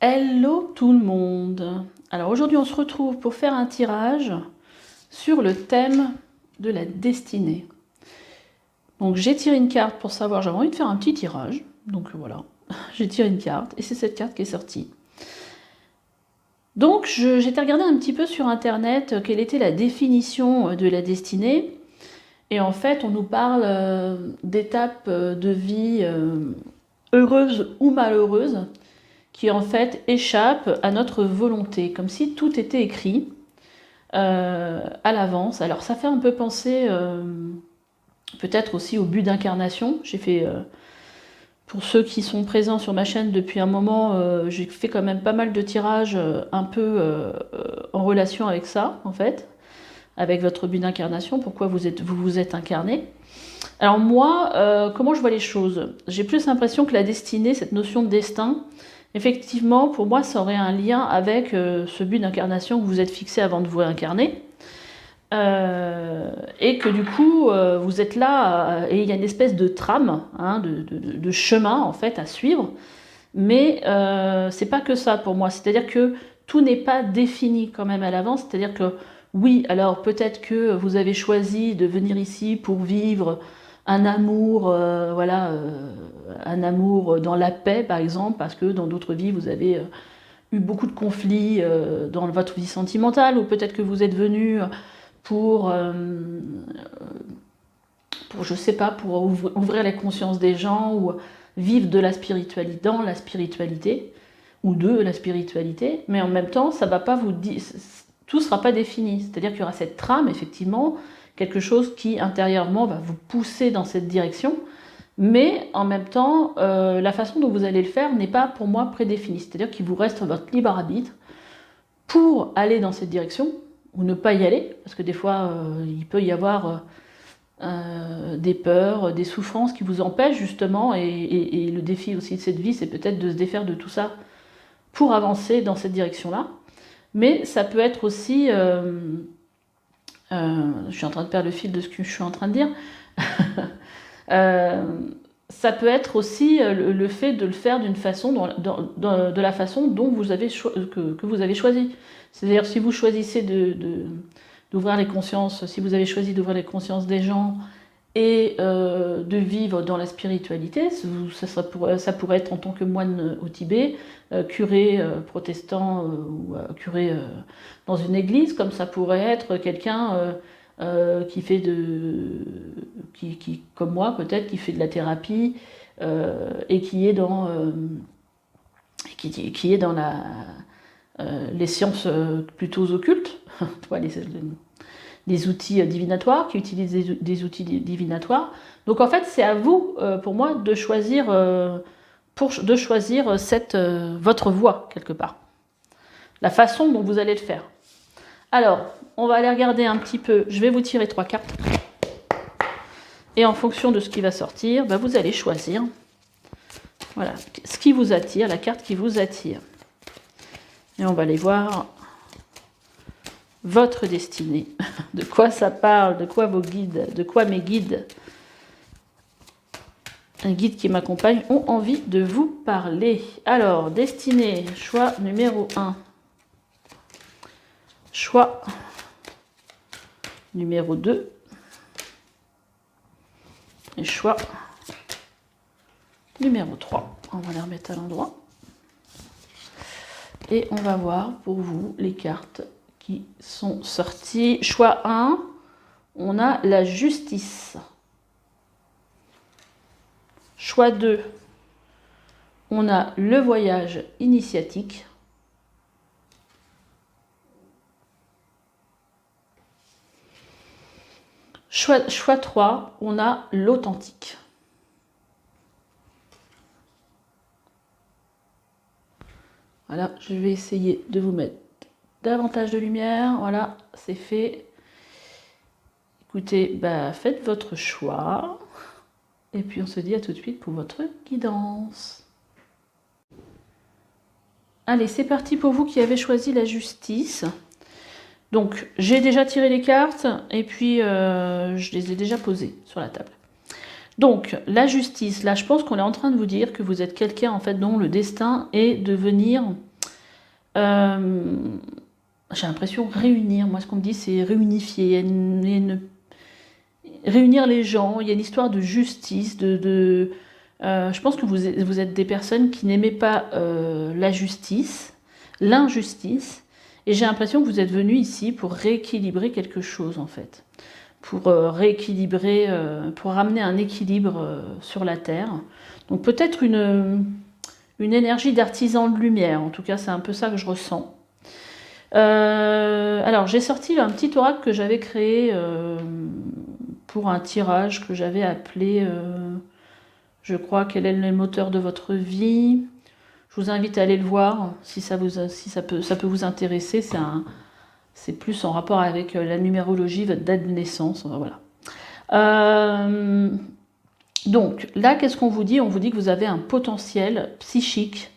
Hello tout le monde. Alors aujourd'hui on se retrouve pour faire un tirage sur le thème de la destinée. Donc j'ai tiré une carte pour savoir, j'avais envie de faire un petit tirage, donc voilà, j'ai tiré une carte et c'est cette carte qui est sortie. Donc j'étais regarder un petit peu sur internet quelle était la définition de la destinée, et en fait on nous parle d'étapes de vie heureuses ou malheureuses, qui en fait échappe à notre volonté, comme si tout était écrit à l'avance. Alors ça fait un peu penser peut-être aussi au but d'incarnation. J'ai fait, pour ceux qui sont présents sur ma chaîne depuis un moment, j'ai fait quand même pas mal de tirages un peu en relation avec ça, en fait, avec votre but d'incarnation, pourquoi vous vous êtes incarné. Alors moi, comment je vois les choses? J'ai plus l'impression que la destinée, cette notion de destin, effectivement, pour moi, ça aurait un lien avec ce but d'incarnation que vous êtes fixé avant de vous incarner. Et que du coup, vous êtes là, et il y a une espèce de trame, hein, de chemin, en fait, à suivre. Mais c'est pas que ça pour moi. C'est-à-dire que tout n'est pas défini quand même à l'avance. C'est-à-dire que, oui, alors peut-être que vous avez choisi de venir ici pour vivre un amour, un amour dans la paix, par exemple, parce que dans d'autres vies, vous avez eu beaucoup de conflits dans votre vie sentimentale, ou peut-être que vous êtes venu pour, je sais pas, pour ouvrir la conscience des gens, ou vivre de la spiritualité, dans la spiritualité, ou de la spiritualité, mais en même temps, ça va pas vous dire, tout sera pas défini. C'est-à-dire qu'il y aura cette trame, effectivement, quelque chose qui intérieurement va vous pousser dans cette direction, mais en même temps, la façon dont vous allez le faire n'est pas pour moi prédéfinie. C'est-à-dire qu'il vous reste votre libre arbitre pour aller dans cette direction, ou ne pas y aller, parce que des fois, il peut y avoir des peurs, des souffrances qui vous empêchent justement, et le défi aussi de cette vie, c'est peut-être de se défaire de tout ça pour avancer dans cette direction-là. Mais ça peut être aussi, je suis en train de perdre le fil de ce que je suis en train de dire, ça peut être aussi le fait de le faire d'une façon, de la façon dont vous avez que vous avez choisi. C'est-à-dire si vous choisissez d'ouvrir les consciences, si vous avez choisi d'ouvrir les consciences des gens et de vivre dans la spiritualité, ça pourrait être en tant que moine au Tibet, curé protestant ou curé dans une église, comme ça pourrait être quelqu'un qui fait comme moi peut-être, qui fait de la thérapie et qui est dans qui est dans les sciences plutôt occultes, les outils divinatoires, qui utilisent des outils divinatoires. Donc en fait, c'est à vous, pour moi, de choisir, votre voie, quelque part. La façon dont vous allez le faire. Alors, on va aller regarder un petit peu. Je vais vous tirer 3 cartes. Et en fonction de ce qui va sortir, vous allez choisir, voilà, ce qui vous attire, la carte qui vous attire. Et on va aller voir votre destinée. De quoi ça parle, de quoi vos guides, de quoi mes guides, un guide qui m'accompagne, ont envie de vous parler. Alors, destinée, choix numéro 1. Choix numéro 2. Et choix numéro 3. On va les remettre à l'endroit. Et on va voir pour vous les cartes qui sont sorties. Choix 1, on a la justice. Choix 2, on a le voyage initiatique. Choix 3, on a l'authentique. Voilà, je vais essayer de vous mettre davantage de lumière. Voilà, c'est fait. Écoutez, faites votre choix. Et puis on se dit à tout de suite pour votre guidance. Allez, c'est parti pour vous qui avez choisi la justice. Donc, j'ai déjà tiré les cartes et puis je les ai déjà posées sur la table. Donc, la justice, là, je pense qu'on est en train de vous dire que vous êtes quelqu'un, en fait, dont le destin est de venir Euh, j'ai l'impression réunir. Moi, ce qu'on me dit, c'est réunifier. Réunir les gens. Il y a une histoire de justice, je pense que vous êtes des personnes qui n'aimaient pas la justice, l'injustice, et j'ai l'impression que vous êtes venus ici pour rééquilibrer quelque chose en fait, pour rééquilibrer, pour ramener un équilibre sur la Terre. Donc peut-être une énergie d'artisan de lumière, en tout cas c'est un peu ça que je ressens. Alors j'ai sorti un petit oracle que j'avais créé pour un tirage que j'avais appelé... je crois quel est le moteur de votre vie. Je vous invite à aller le voir si ça peut vous intéresser. C'est plus en rapport avec la numérologie, votre date de naissance. Voilà. Donc là, qu'est-ce qu'on vous dit? On vous dit que vous avez un potentiel psychique.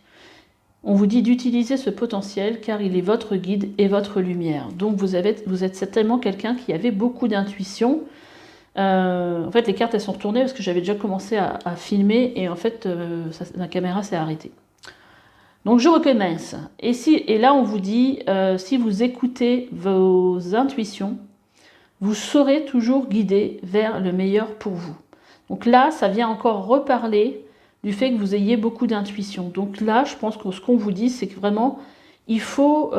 On vous dit d'utiliser ce potentiel car il est votre guide et votre lumière. Donc vous êtes certainement quelqu'un qui avait beaucoup d'intuition. En fait, les cartes elles sont retournées parce que j'avais déjà commencé à filmer et en fait, la caméra s'est arrêtée. Donc je recommence. Et là, on vous dit, si vous écoutez vos intuitions, vous saurez toujours guider vers le meilleur pour vous. Donc là, ça vient encore reparler du fait que vous ayez beaucoup d'intuition. Donc là, je pense que ce qu'on vous dit, c'est que vraiment, il faut,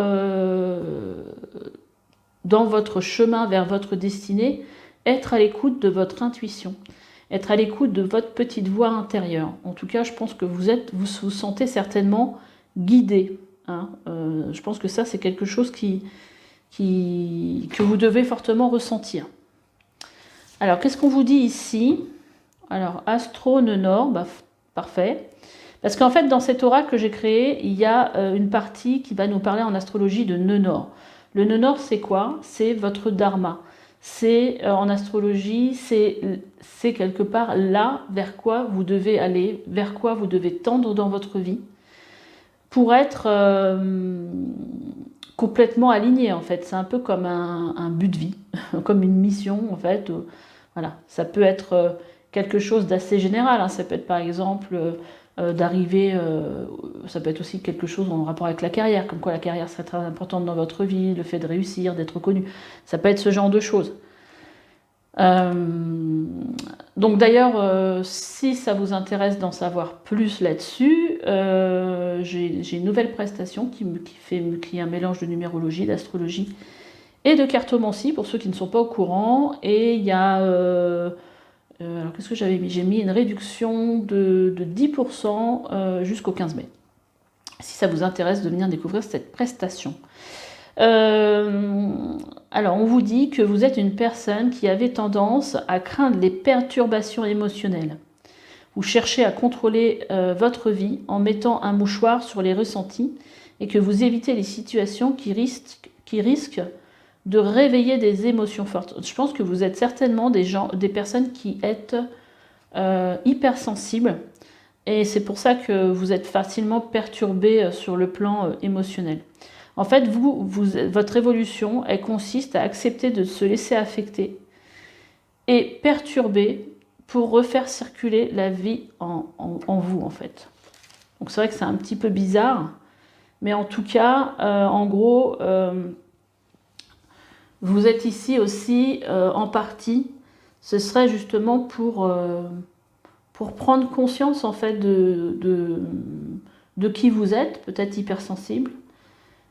dans votre chemin vers votre destinée, être à l'écoute de votre intuition, être à l'écoute de votre petite voix intérieure. En tout cas, je pense que vous vous sentez certainement guidé. Hein. Je pense que ça, c'est quelque chose que vous devez fortement ressentir. Alors, qu'est-ce qu'on vous dit ici? Alors, Astro Nenor, bah, parfait. Parce qu'en fait, dans cet oracle que j'ai créé, il y a une partie qui va nous parler en astrologie de nœud nord. Le nœud nord, c'est quoi? C'est votre dharma. C'est en astrologie, c'est quelque part là vers quoi vous devez aller, vers quoi vous devez tendre dans votre vie pour être complètement aligné en fait. C'est un peu comme un but de vie, comme une mission en fait. Voilà, ça peut être quelque chose d'assez général. Hein. Ça peut être par exemple d'arriver, ça peut être aussi quelque chose en rapport avec la carrière, comme quoi la carrière serait très importante dans votre vie, le fait de réussir, d'être connu. Ça peut être ce genre de choses. Donc d'ailleurs, si ça vous intéresse d'en savoir plus là-dessus, j'ai une nouvelle prestation qui est un mélange de numérologie, d'astrologie et de cartomancie pour ceux qui ne sont pas au courant. Et il y a... alors qu'est-ce que j'avais mis? J'ai mis une réduction de 10% jusqu'au 15 mai. Si ça vous intéresse de venir découvrir cette prestation. Alors, on vous dit que vous êtes une personne qui avait tendance à craindre les perturbations émotionnelles. Vous cherchez à contrôler votre vie en mettant un mouchoir sur les ressentis et que vous évitez les situations qui risquent de réveiller des émotions fortes. Je pense que vous êtes certainement des personnes qui êtes hypersensibles et c'est pour ça que vous êtes facilement perturbé sur le plan émotionnel. En fait, votre évolution, elle consiste à accepter de se laisser affecter et perturber pour refaire circuler la vie en vous, en fait. Donc c'est vrai que c'est un petit peu bizarre, mais en tout cas, en gros, vous êtes ici aussi en partie, ce serait justement pour prendre conscience, en fait, de qui vous êtes, peut-être hypersensible,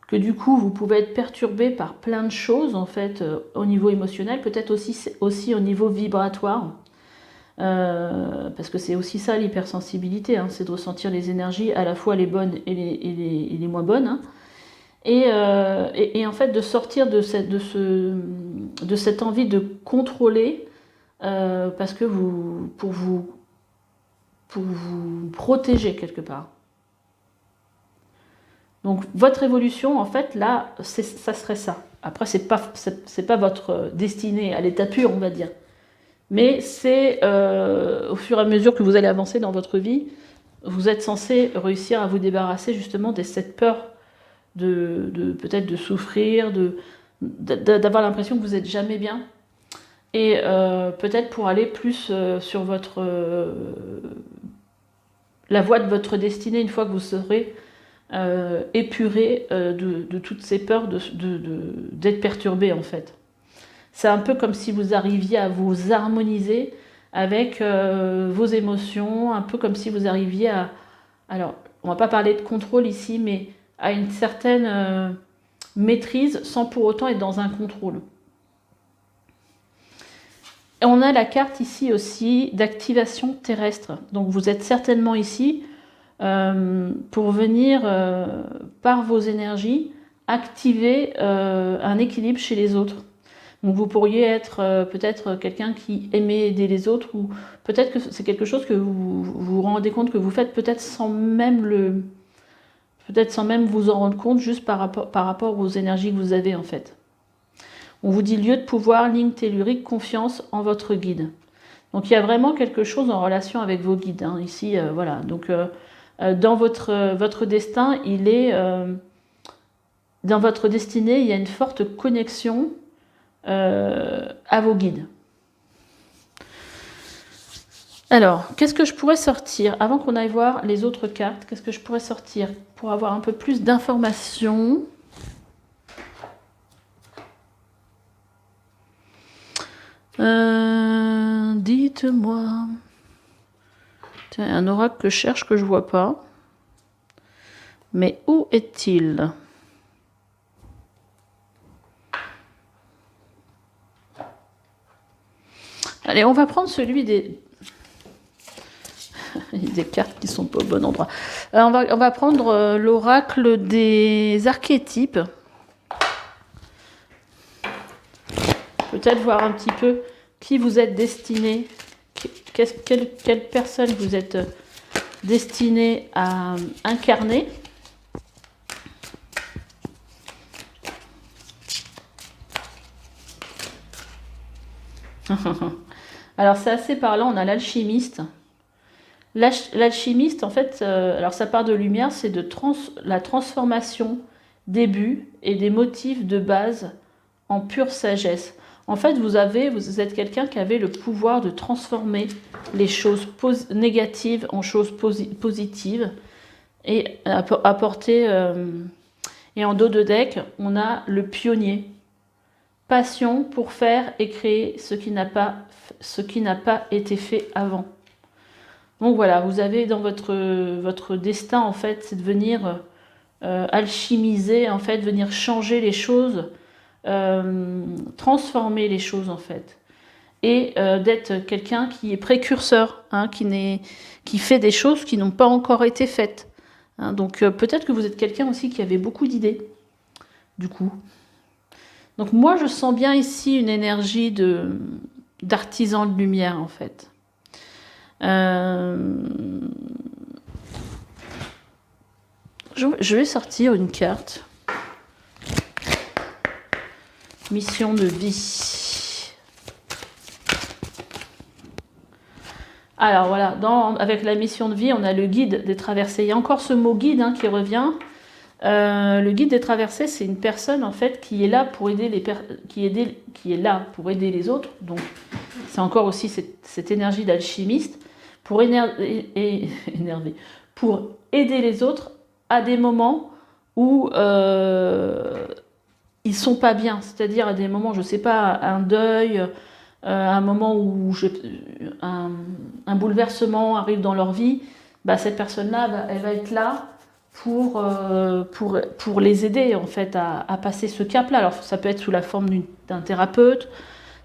que du coup vous pouvez être perturbé par plein de choses en fait au niveau émotionnel, peut-être aussi au niveau vibratoire, parce que c'est aussi ça l'hypersensibilité, hein, c'est de ressentir les énergies à la fois les bonnes et les moins bonnes, hein, et en fait de sortir de cette envie de contrôler, parce que pour vous protéger quelque part. Donc votre évolution, en fait, là, ça serait ça. Après, c'est pas votre destinée à l'état pur, on va dire. Mais c'est au fur et à mesure que vous allez avancer dans votre vie, vous êtes censé réussir à vous débarrasser justement de cette peur peut-être de souffrir, d'avoir l'impression que vous n'êtes jamais bien. Et peut-être pour aller plus sur la voie de votre destinée une fois que vous serez épuré de toutes ces peurs d'être perturbé en fait. C'est un peu comme si vous arriviez à vous harmoniser avec vos émotions, un peu comme si vous arriviez à... Alors, on va pas parler de contrôle ici, mais à une certaine maîtrise sans pour autant être dans un contrôle. Et on a la carte ici aussi d'activation terrestre. Donc vous êtes certainement ici pour venir, par vos énergies, activer un équilibre chez les autres. Donc vous pourriez être peut-être quelqu'un qui aimait aider les autres, ou peut-être que c'est quelque chose que vous vous rendez compte que vous faites peut-être sans même vous en rendre compte, juste par rapport aux énergies que vous avez en fait. On vous dit lieu de pouvoir, ligne tellurique, confiance en votre guide. Donc il y a vraiment quelque chose en relation avec vos guides. Hein, ici, voilà. Donc dans votre destin, dans votre destinée, il y a une forte connexion à vos guides. Alors, qu'est-ce que je pourrais sortir avant qu'on aille voir les autres cartes? Qu'est-ce que je pourrais sortir pour avoir un peu plus d'informations? Dites-moi. Tiens, un oracle que je cherche que je vois pas. Mais où est-il? Allez, on va prendre celui des cartes qui sont pas au bon endroit. On va prendre l'oracle des archétypes. Peut-être voir un petit peu qui vous êtes destiné, quelle personne vous êtes destiné à incarner. Alors c'est assez parlant, on a l'alchimiste. L'alchimiste, en fait, alors sa part de lumière, c'est la transformation des buts et des motifs de base en pure sagesse. En fait, vous êtes quelqu'un qui avait le pouvoir de transformer les choses négatives en choses positives et apporter... et en dos de deck, on a le pionnier. Passion pour faire et créer ce qui n'a pas été fait avant. Donc voilà, vous avez dans votre destin, en fait, c'est de venir alchimiser, en fait, venir changer les choses, transformer les choses, en fait. Et d'être quelqu'un qui est précurseur, hein, qui fait des choses qui n'ont pas encore été faites. Hein, donc peut-être que vous êtes quelqu'un aussi qui avait beaucoup d'idées, du coup. Donc moi, je sens bien ici une énergie d'artisan de lumière, en fait. Je vais sortir une carte. Mission de vie. Alors voilà, avec la mission de vie, on a le guide des traversées. Il y a encore ce mot guide qui revient. Le guide des traversées, c'est une personne en fait qui est là pour aider les autres. Donc c'est encore aussi cette énergie d'alchimiste pour pour aider les autres à des moments où ils sont pas bien. C'est-à-dire à des moments, je sais pas, un deuil, un moment où un bouleversement arrive dans leur vie. Bah, cette personne-là, elle va être là pour les aider en fait à passer ce cap-là. Alors ça peut être sous la forme d'un thérapeute,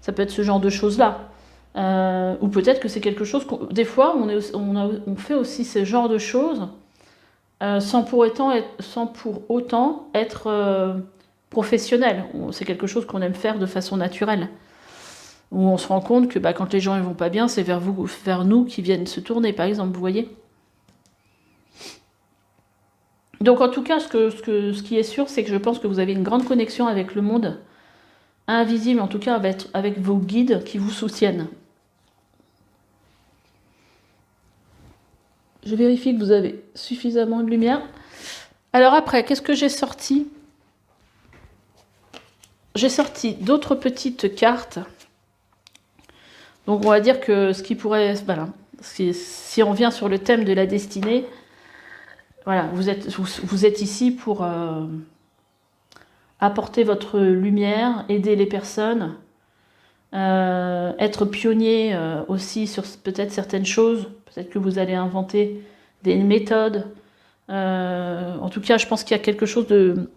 ça peut être ce genre de choses-là. Ou peut-être que c'est quelque chose des fois on fait aussi ce genre de choses sans pour autant être professionnel. C'est quelque chose qu'on aime faire de façon naturelle. Où on se rend compte que quand les gens ne vont pas bien, c'est vers nous qu'ils viennent se tourner, par exemple, vous voyez. Donc en tout cas, ce qui est sûr, c'est que je pense que vous avez une grande connexion avec le monde invisible, en tout cas avec vos guides qui vous soutiennent. Je vérifie que vous avez suffisamment de lumière. Alors après, qu'est-ce que j'ai sorti? J'ai sorti d'autres petites cartes. Donc on va dire que ce qui pourrait... Voilà, si on revient sur le thème de la destinée, Voilà, vous êtes ici pour apporter votre lumière, aider les personnes, être pionnier aussi sur peut-être certaines choses. Peut-être que vous allez inventer des méthodes. En tout cas, je pense qu'il y a quelque chose de...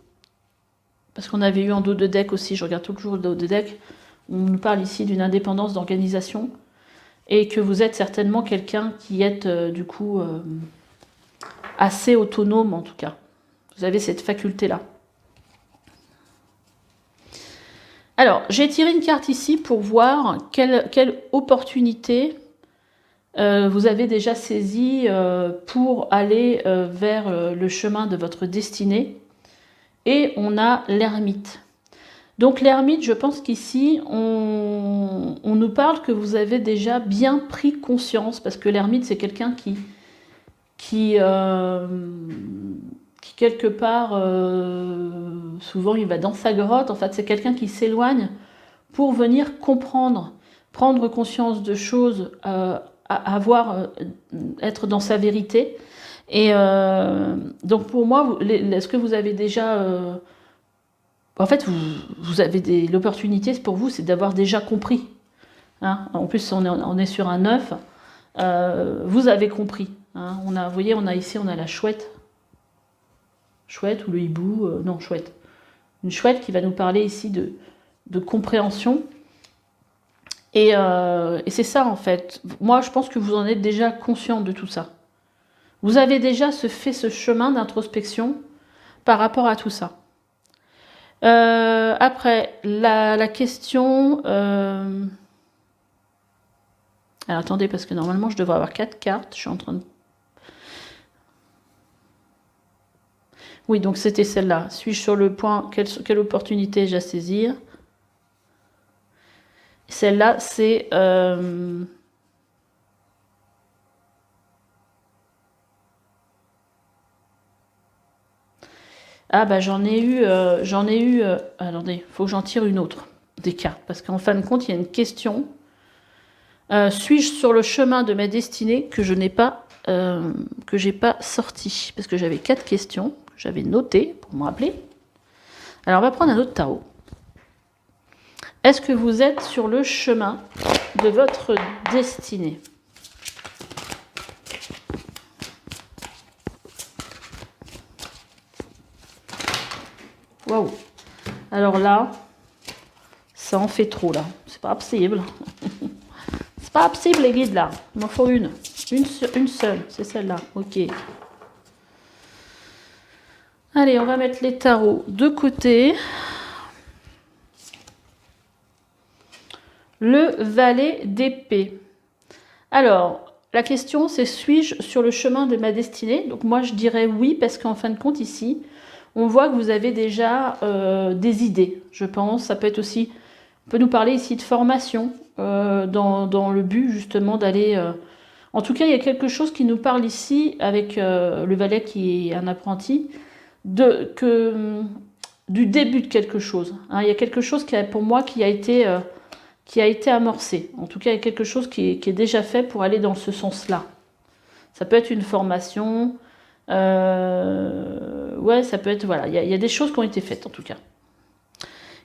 Parce qu'on avait eu en dos de deck aussi, je regarde toujours le dos de deck, on nous parle ici d'une indépendance d'organisation, et que vous êtes certainement quelqu'un qui est du coup assez autonome en tout cas. Vous avez cette faculté-là. Alors, j'ai tiré une carte ici pour voir quelle opportunité vous avez déjà saisie pour aller vers le chemin de votre destinée. Et on a l'ermite. Donc l'ermite, je pense qu'ici, on nous parle que vous avez déjà bien pris conscience, parce que l'ermite, c'est quelqu'un qui quelque part, souvent il va dans sa grotte, en fait c'est quelqu'un qui s'éloigne pour venir comprendre, prendre conscience de choses, être dans sa vérité. Et donc pour moi, est-ce que vous avez déjà... en fait, vous avez l'opportunité pour vous, c'est d'avoir déjà compris. Hein, en plus, on est sur un 9. Vous avez compris. Hein, vous voyez, ici, on a la chouette. Chouette ou le hibou. Non, chouette. Une chouette qui va nous parler ici de compréhension. Et c'est ça, en fait. Moi, je pense que vous en êtes déjà conscient de tout ça. Vous avez déjà fait ce chemin d'introspection par rapport à tout ça. Après, la question... Alors, attendez, parce que normalement, je devrais avoir 4 cartes. Je suis en train de... Oui, donc c'était celle-là. Suis-je sur le point? Quelle opportunité j'ai à saisir? Celle-là, c'est... Ah bah j'en ai eu... Attendez, il faut que j'en tire une autre des cartes. Parce qu'en fin de compte, il y a une question. Suis-je sur le chemin de ma destinée que je n'ai pas... que j'ai pas sorti? Parce que j'avais 4 questions que j'avais notées pour me rappeler. Alors on va prendre un autre tarot. Est-ce que vous êtes sur le chemin de votre destinée? Waouh! Alors là, ça en fait trop là. C'est pas possible. C'est pas possible les guides là. Il m'en faut une. Une seule, c'est celle-là. Ok. Allez, on va mettre les tarots de côté. Le valet d'épée. Alors, la question c'est, suis-je sur le chemin de ma destinée? Donc moi je dirais oui, parce qu'en fin de compte ici, on voit que vous avez déjà des idées, je pense. Ça peut être aussi, on peut nous parler ici de formation, dans le but justement d'aller... En tout cas, il y a quelque chose qui nous parle ici, avec le valet qui est un apprenti, du début de quelque chose. Hein. Il y a quelque chose pour moi qui a été amorcé. En tout cas, il y a quelque chose qui est déjà fait pour aller dans ce sens-là. Ça peut être une formation. Ouais, ça peut être... Voilà, il y a des choses qui ont été faites, en tout cas.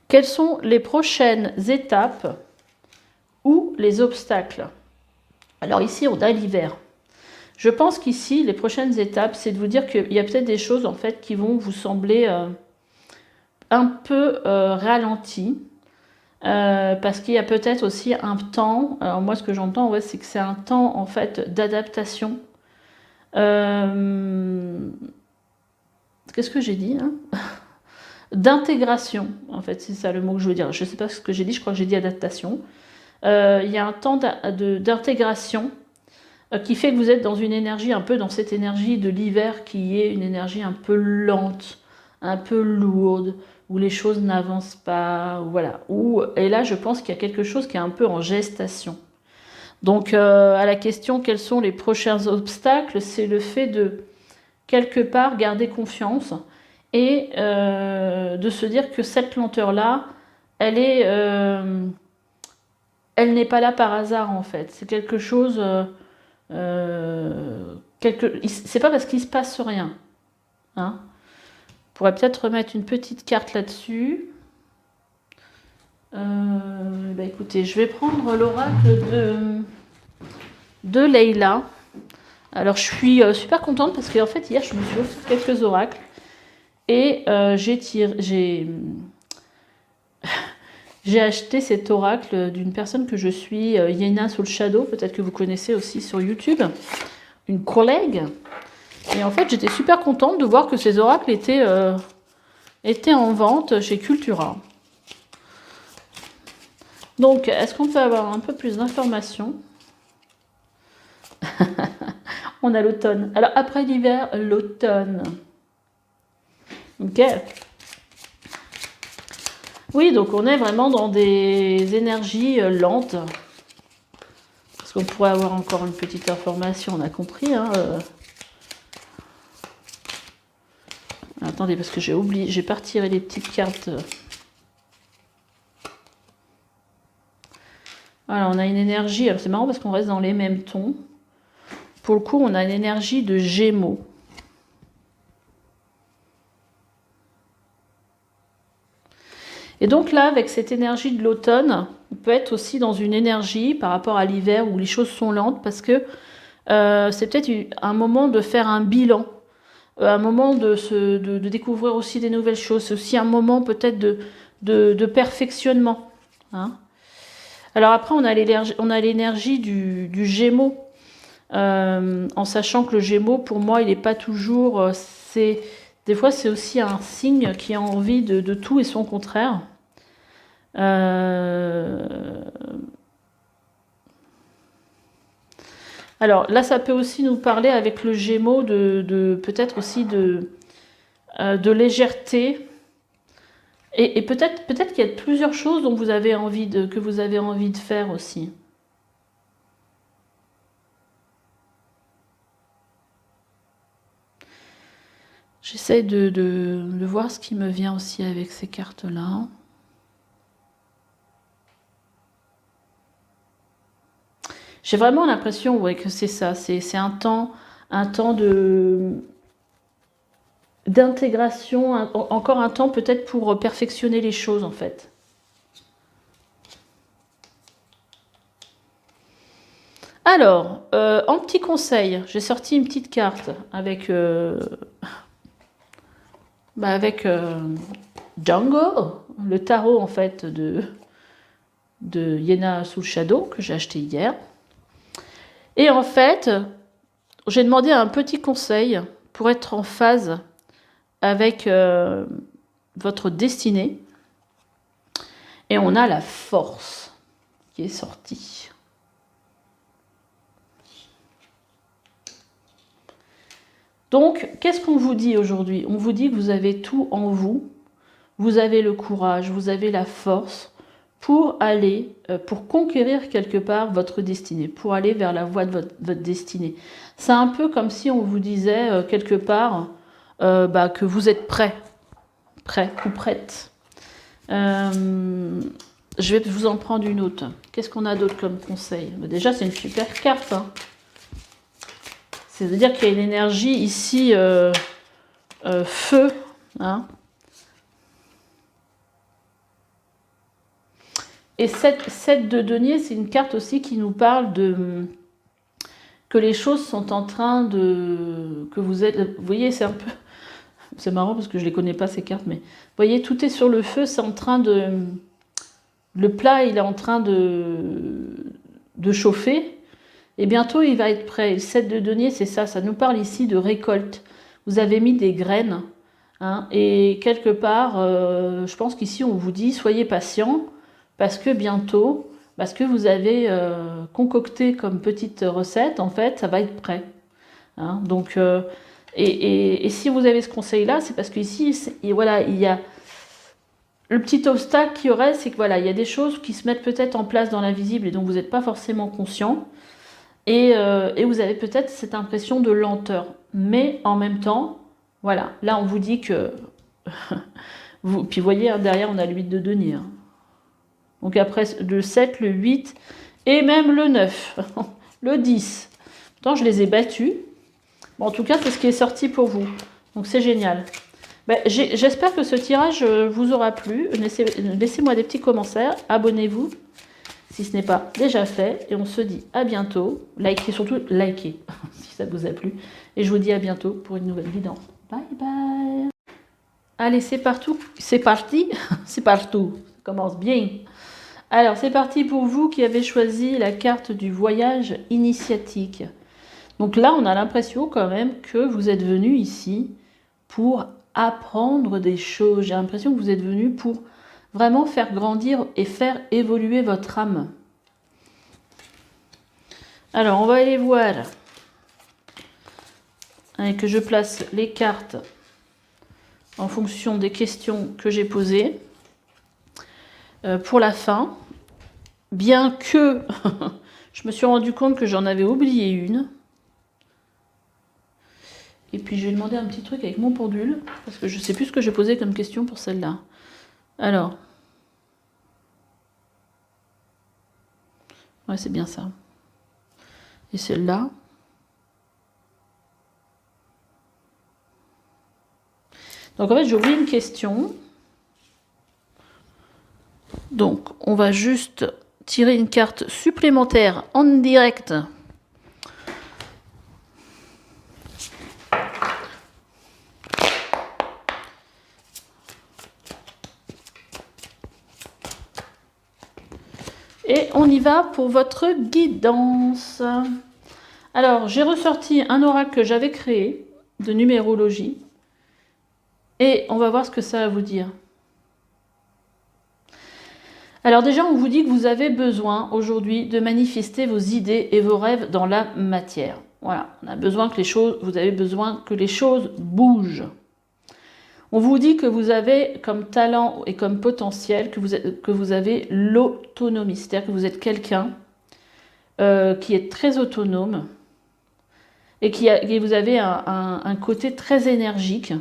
Quelles sont les prochaines étapes ou les obstacles? Alors ici, on a l'hiver. Je pense qu'ici, les prochaines étapes, c'est de vous dire qu'il y a peut-être des choses, en fait, qui vont vous sembler un peu ralenties. Parce qu'il y a peut-être aussi un temps, alors moi ce que j'entends, ouais, c'est que c'est un temps en fait d'adaptation. Qu'est-ce que j'ai dit hein? D'intégration, en fait, c'est ça le mot que je veux dire. Je ne sais pas ce que j'ai dit, je crois que j'ai dit adaptation. Il y a un temps d'intégration qui fait que vous êtes dans une énergie, un peu dans cette énergie de l'hiver qui est une énergie un peu lente, un peu lourde, où les choses n'avancent pas, voilà. Et là, je pense qu'il y a quelque chose qui est un peu en gestation. Donc, à la question, quels sont les prochains obstacles? C'est le fait de, quelque part, garder confiance et de se dire que cette lenteur-là, elle n'est pas là par hasard, en fait. C'est quelque chose... c'est pas parce qu'il se passe rien. Hein. On pourrait peut-être remettre une petite carte là-dessus. Bah écoutez, je vais prendre l'oracle de Leïla. Alors je suis super contente parce qu'en fait hier je me suis offert quelques oracles et j'ai acheté cet oracle d'une personne que je suis, Yena Soul Shadow, peut-être que vous connaissez aussi sur YouTube, une collègue. Et en fait j'étais super contente de voir que ces oracles étaient en vente chez Cultura. Donc est-ce qu'on peut avoir un peu plus d'informations? On a l'automne. Alors après l'hiver, l'automne. Ok. Oui, donc on est vraiment dans des énergies lentes. Parce qu'on pourrait avoir encore une petite information, on a compris. Hein, Attendez, parce que j'ai oublié, j'ai pas retiré les petites cartes. Voilà, on a une énergie, c'est marrant parce qu'on reste dans les mêmes tons. Pour le coup, on a une énergie de Gémeaux. Et donc là, avec cette énergie de l'automne, on peut être aussi dans une énergie par rapport à l'hiver où les choses sont lentes parce que c'est peut-être un moment de faire un bilan, un moment de découvrir aussi des nouvelles choses. C'est aussi un moment peut-être de perfectionnement. Hein. Alors après, on a l'énergie du Gémeaux, en sachant que le Gémeaux, pour moi, il n'est pas toujours... des fois, c'est aussi un signe qui a envie de tout et son contraire. Alors là, ça peut aussi nous parler avec le Gémeaux peut-être aussi de légèreté. Et peut-être qu'il y a plusieurs choses dont que vous avez envie de faire aussi. J'essaie de voir ce qui me vient aussi avec ces cartes-là. J'ai vraiment l'impression que c'est ça. C'est un temps d'intégration, encore un temps peut-être pour perfectionner les choses en fait. Alors, en petit conseil, j'ai sorti une petite carte avec Django, le tarot en fait de Yena Soul Shadow que j'ai acheté hier. Et en fait, j'ai demandé un petit conseil pour être en phase avec votre destinée. Et on a la force qui est sortie. Donc, qu'est-ce qu'on vous dit aujourd'hui? On vous dit que vous avez tout en vous. Vous avez le courage, vous avez la force pour aller, pour conquérir quelque part votre destinée, pour aller vers la voie de votre destinée. C'est un peu comme si on vous disait quelque part que vous êtes prêt ou prête. Je vais vous en prendre une autre. Qu'est-ce qu'on a d'autre comme conseil? Déjà, c'est une super carte. Hein. C'est-à-dire qu'il y a une énergie ici, feu. Hein. Et 7 de denier, c'est une carte aussi qui nous parle que les choses sont en train de... que vous êtes... Vous voyez, c'est un peu... C'est marrant parce que je ne les connais pas ces cartes, mais... Vous voyez, tout est sur le feu, c'est en train de... Le plat, il est en train de chauffer. Et bientôt, il va être prêt. Le 7 de denier, c'est ça. Ça nous parle ici de récolte. Vous avez mis des graines. Hein, et quelque part, je pense qu'ici, on vous dit, soyez patient. Parce que bientôt, parce que vous avez concocté comme petite recette, en fait, ça va être prêt. Hein, donc, et si vous avez ce conseil-là, c'est parce qu'ici, voilà, il y a le petit obstacle qu'il y aurait, c'est que voilà, il y a des choses qui se mettent peut-être en place dans l'invisible et dont vous n'êtes pas forcément conscient. Et vous avez peut-être cette impression de lenteur. Mais en même temps, voilà, là, on vous dit que... Puis vous voyez, hein, derrière, on a le 8 de denier. Hein. Donc après le 7, le 8 et même le 9, le 10. Pourtant, je les ai battus. Bon, en tout cas, c'est ce qui est sorti pour vous. Donc c'est génial. Ben, j'espère que ce tirage vous aura plu. Laissez-moi des petits commentaires. Abonnez-vous si ce n'est pas déjà fait. Et on se dit à bientôt. Likez, surtout likez si ça vous a plu. Et je vous dis à bientôt pour une nouvelle vidéo. Bye bye. Allez, c'est partout. C'est parti. C'est partout. Ça commence bien. Alors, c'est parti pour vous qui avez choisi la carte du voyage initiatique. Donc là, on a l'impression quand même que vous êtes venu ici pour apprendre des choses. J'ai l'impression que vous êtes venu pour vraiment faire grandir et faire évoluer votre âme. Alors, on va aller voir. Allez, que je place les cartes en fonction des questions que j'ai posées. Pour la fin, bien que je me suis rendu compte que j'en avais oublié une. Et puis je vais demander un petit truc avec mon pendule, parce que je ne sais plus ce que j'ai posé comme question pour celle-là. Alors. Ouais, c'est bien ça. Et celle-là. Donc en fait, j'ai oublié une question. Donc, on va juste tirer une carte supplémentaire en direct. Et on y va pour votre guidance. Alors, j'ai ressorti un oracle que j'avais créé de numérologie. Et on va voir ce que ça va vous dire. Alors déjà, on vous dit que vous avez besoin aujourd'hui de manifester vos idées et vos rêves dans la matière. Voilà, on a besoin que les choses, vous avez besoin que les choses bougent. On vous dit que vous avez comme talent et comme potentiel, que vous avez l'autonomie. C'est-à-dire que vous êtes quelqu'un qui est très autonome et vous avez un côté très énergique.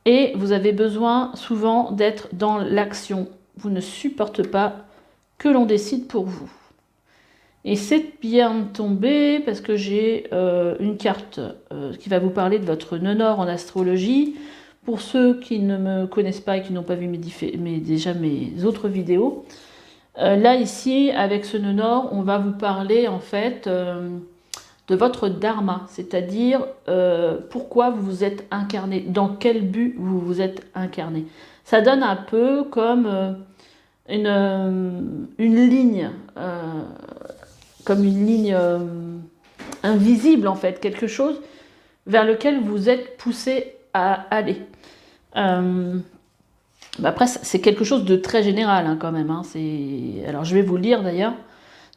Et vous avez besoin souvent d'être dans l'action. Vous ne supportez pas que l'on décide pour vous. Et c'est bien tombé parce que j'ai une carte qui va vous parler de votre nœud nord en astrologie. Pour ceux qui ne me connaissent pas et qui n'ont pas vu déjà mes autres vidéos, là ici, avec ce nœud nord, on va vous parler en fait de votre dharma, c'est-à-dire pourquoi vous vous êtes incarné, dans quel but vous vous êtes incarné. Ça donne un peu comme une ligne, invisible en fait, quelque chose vers lequel vous êtes poussé à aller. Après, c'est quelque chose de très général hein, quand même. Hein, alors je vais vous le lire d'ailleurs.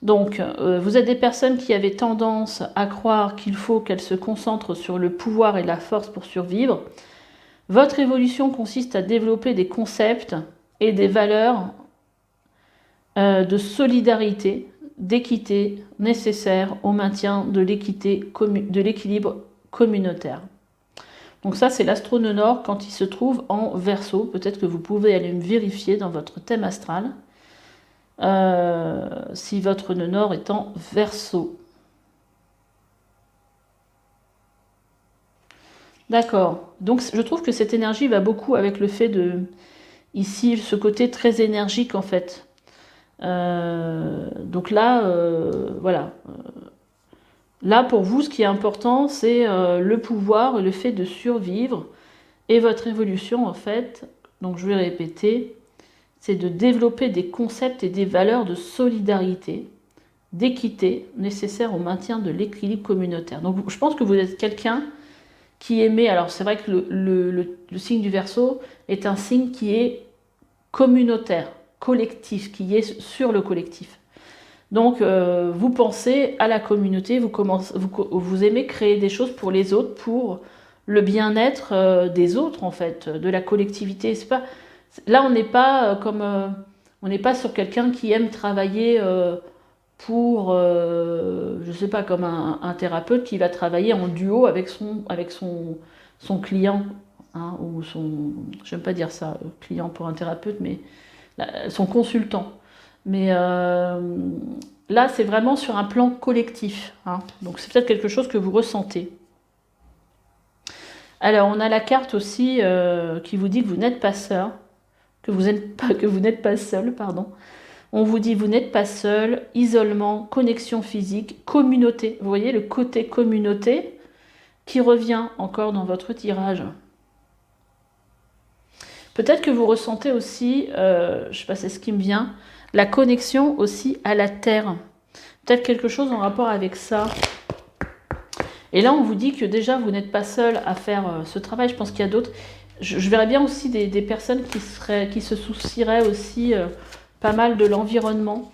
Donc, vous êtes des personnes qui avaient tendance à croire qu'il faut qu'elles se concentrent sur le pouvoir et la force pour survivre. Votre évolution consiste à développer des concepts et des valeurs de solidarité, d'équité nécessaires au maintien de l'équilibre communautaire. Donc ça, c'est l'astro nœud nord quand il se trouve en Verseau. Peut-être que vous pouvez aller me vérifier dans votre thème astral. Si votre nœud nord est en Verseau. D'accord. Donc je trouve que cette énergie va beaucoup avec le fait de, ici, ce côté très énergique en fait. Donc là, voilà. Là, pour vous, ce qui est important, c'est le pouvoir, le fait de survivre et votre évolution en fait. Donc je vais répéter. C'est de développer des concepts et des valeurs de solidarité, d'équité nécessaires au maintien de l'équilibre communautaire. Donc je pense que vous êtes quelqu'un qui aimait, alors c'est vrai que le signe du Verseau est un signe qui est communautaire, collectif, qui est sur le collectif. Donc vous pensez à la communauté, vous aimez créer des choses pour les autres, pour le bien-être des autres en fait, de la collectivité. C'est pas... Là, on n'est pas on n'est pas sur quelqu'un qui aime travailler pour, je sais pas, comme un thérapeute qui va travailler en duo avec son client, hein, ou son, j'aime pas dire ça, client pour un thérapeute, mais son consultant. Mais là, c'est vraiment sur un plan collectif, hein, donc c'est peut-être quelque chose que vous ressentez. Alors, on a la carte aussi qui vous dit que vous n'êtes pas seul, que vous n'êtes pas seul, pardon. On vous dit vous n'êtes pas seul, isolement, connexion physique, communauté. Vous voyez le côté communauté qui revient encore dans votre tirage. Peut-être que vous ressentez aussi, je ne sais pas, c'est ce qui me vient, la connexion aussi à la terre. Peut-être quelque chose en rapport avec ça. Et là, on vous dit que déjà, vous n'êtes pas seul à faire ce travail. Je pense qu'il y a d'autres. Je verrais bien aussi des personnes qui se soucieraient aussi pas mal de l'environnement.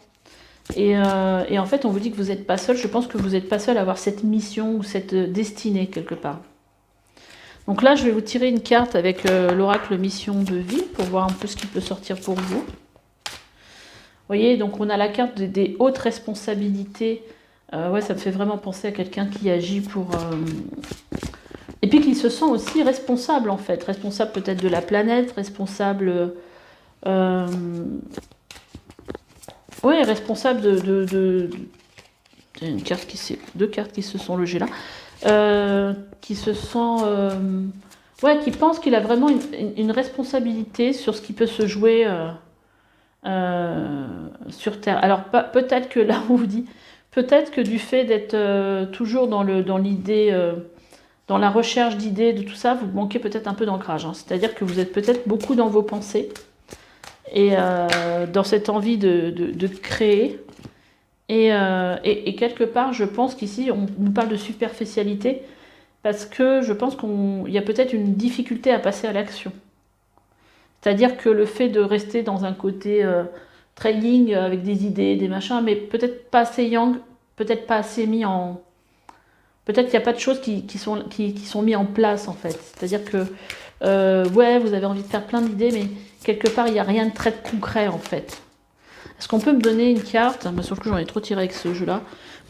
Et en fait, on vous dit que vous n'êtes pas seul. Je pense que vous n'êtes pas seul à avoir cette mission ou cette destinée quelque part. Donc là, je vais vous tirer une carte avec l'oracle mission de vie pour voir un peu ce qui peut sortir pour vous. Vous voyez, donc on a la carte des hautes responsabilités. Ouais, ça me fait vraiment penser à quelqu'un qui agit pour... Et puis qui se sent aussi responsable en fait. Responsable peut-être de la planète, responsable... Oui, responsable une carte deux cartes qui se sont logées là. Qui se sent... ouais, qui pense qu'il a vraiment une responsabilité sur ce qui peut se jouer sur Terre. Alors peut-être que là on vous dit... Peut-être que du fait d'être toujours dans l'idée, dans la recherche d'idées, de tout ça, vous manquez peut-être un peu d'ancrage. Hein. C'est-à-dire que vous êtes peut-être beaucoup dans vos pensées et dans cette envie de créer. Et quelque part, je pense qu'ici, on nous parle de superficialité parce que je pense qu'il y a peut-être une difficulté à passer à l'action. C'est-à-dire que le fait de rester dans un côté... trading avec des idées, des machins, mais peut-être pas assez yang, peut-être pas assez mis en... Peut-être qu'il n'y a pas de choses qui sont mis en place, en fait. C'est-à-dire que, ouais, vous avez envie de faire plein d'idées, mais quelque part, il n'y a rien de très concret, en fait. Est-ce qu'on peut me donner une carte, sauf que j'en ai trop tiré avec ce jeu-là,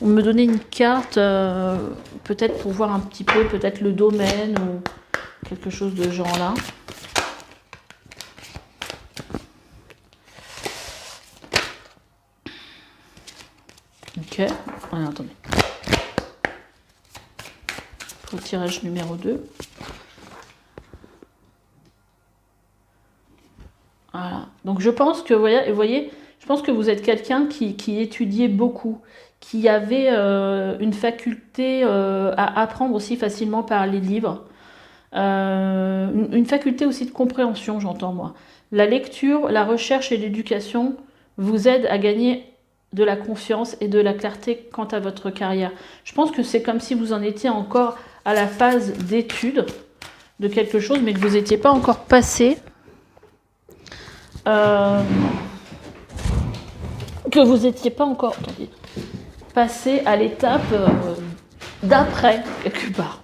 on me donner une carte, peut-être pour voir un petit peu, peut-être le domaine, ou quelque chose de genre-là. Ok, alors, attendez. Pour le tirage numéro 2. Voilà. Donc je pense que, vous voyez, je pense que vous êtes quelqu'un qui étudiait beaucoup, qui avait une faculté à apprendre aussi facilement par les livres, une faculté aussi de compréhension, j'entends moi. La lecture, la recherche et l'éducation vous aident à gagner de la confiance et de la clarté quant à votre carrière. Je pense que c'est comme si vous en étiez encore à la phase d'étude de quelque chose, mais que vous n'étiez pas encore passé, que vous n'étiez pas encore passé à l'étape d'après, quelque part.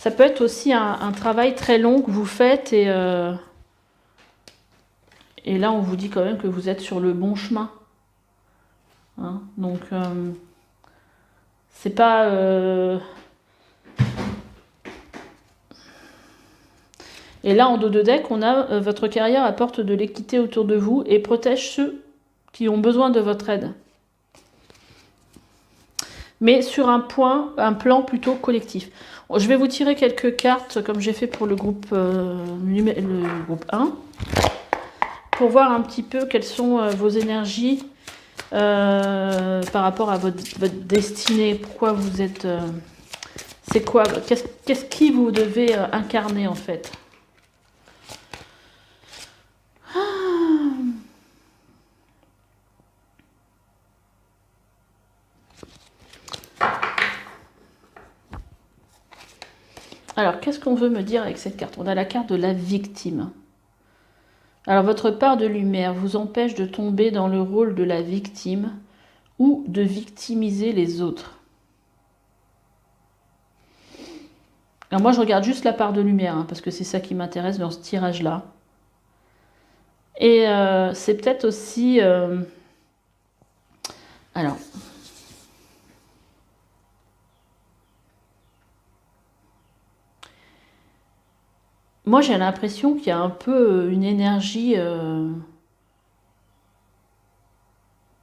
Ça peut être aussi un travail très long que vous faites et là on vous dit quand même que vous êtes sur le bon chemin. Hein, donc c'est pas... Et là en dos de deck on a votre carrière apporte de l'équité autour de vous et protège ceux qui ont besoin de votre aide. Mais sur un plan plutôt collectif. Je vais vous tirer quelques cartes comme j'ai fait pour le groupe 1 pour voir un petit peu quelles sont vos énergies par rapport à votre destinée. Pourquoi vous êtes... c'est quoi? Qu'est-ce qui vous devez incarner en fait? Alors, qu'est-ce qu'on veut me dire avec cette carte? On a la carte de la victime. Alors, votre part de lumière vous empêche de tomber dans le rôle de la victime ou de victimiser les autres. Alors, moi, je regarde juste la part de lumière, hein, parce que c'est ça qui m'intéresse dans ce tirage-là. Et c'est peut-être aussi... alors... Moi, j'ai l'impression qu'il y a un peu une énergie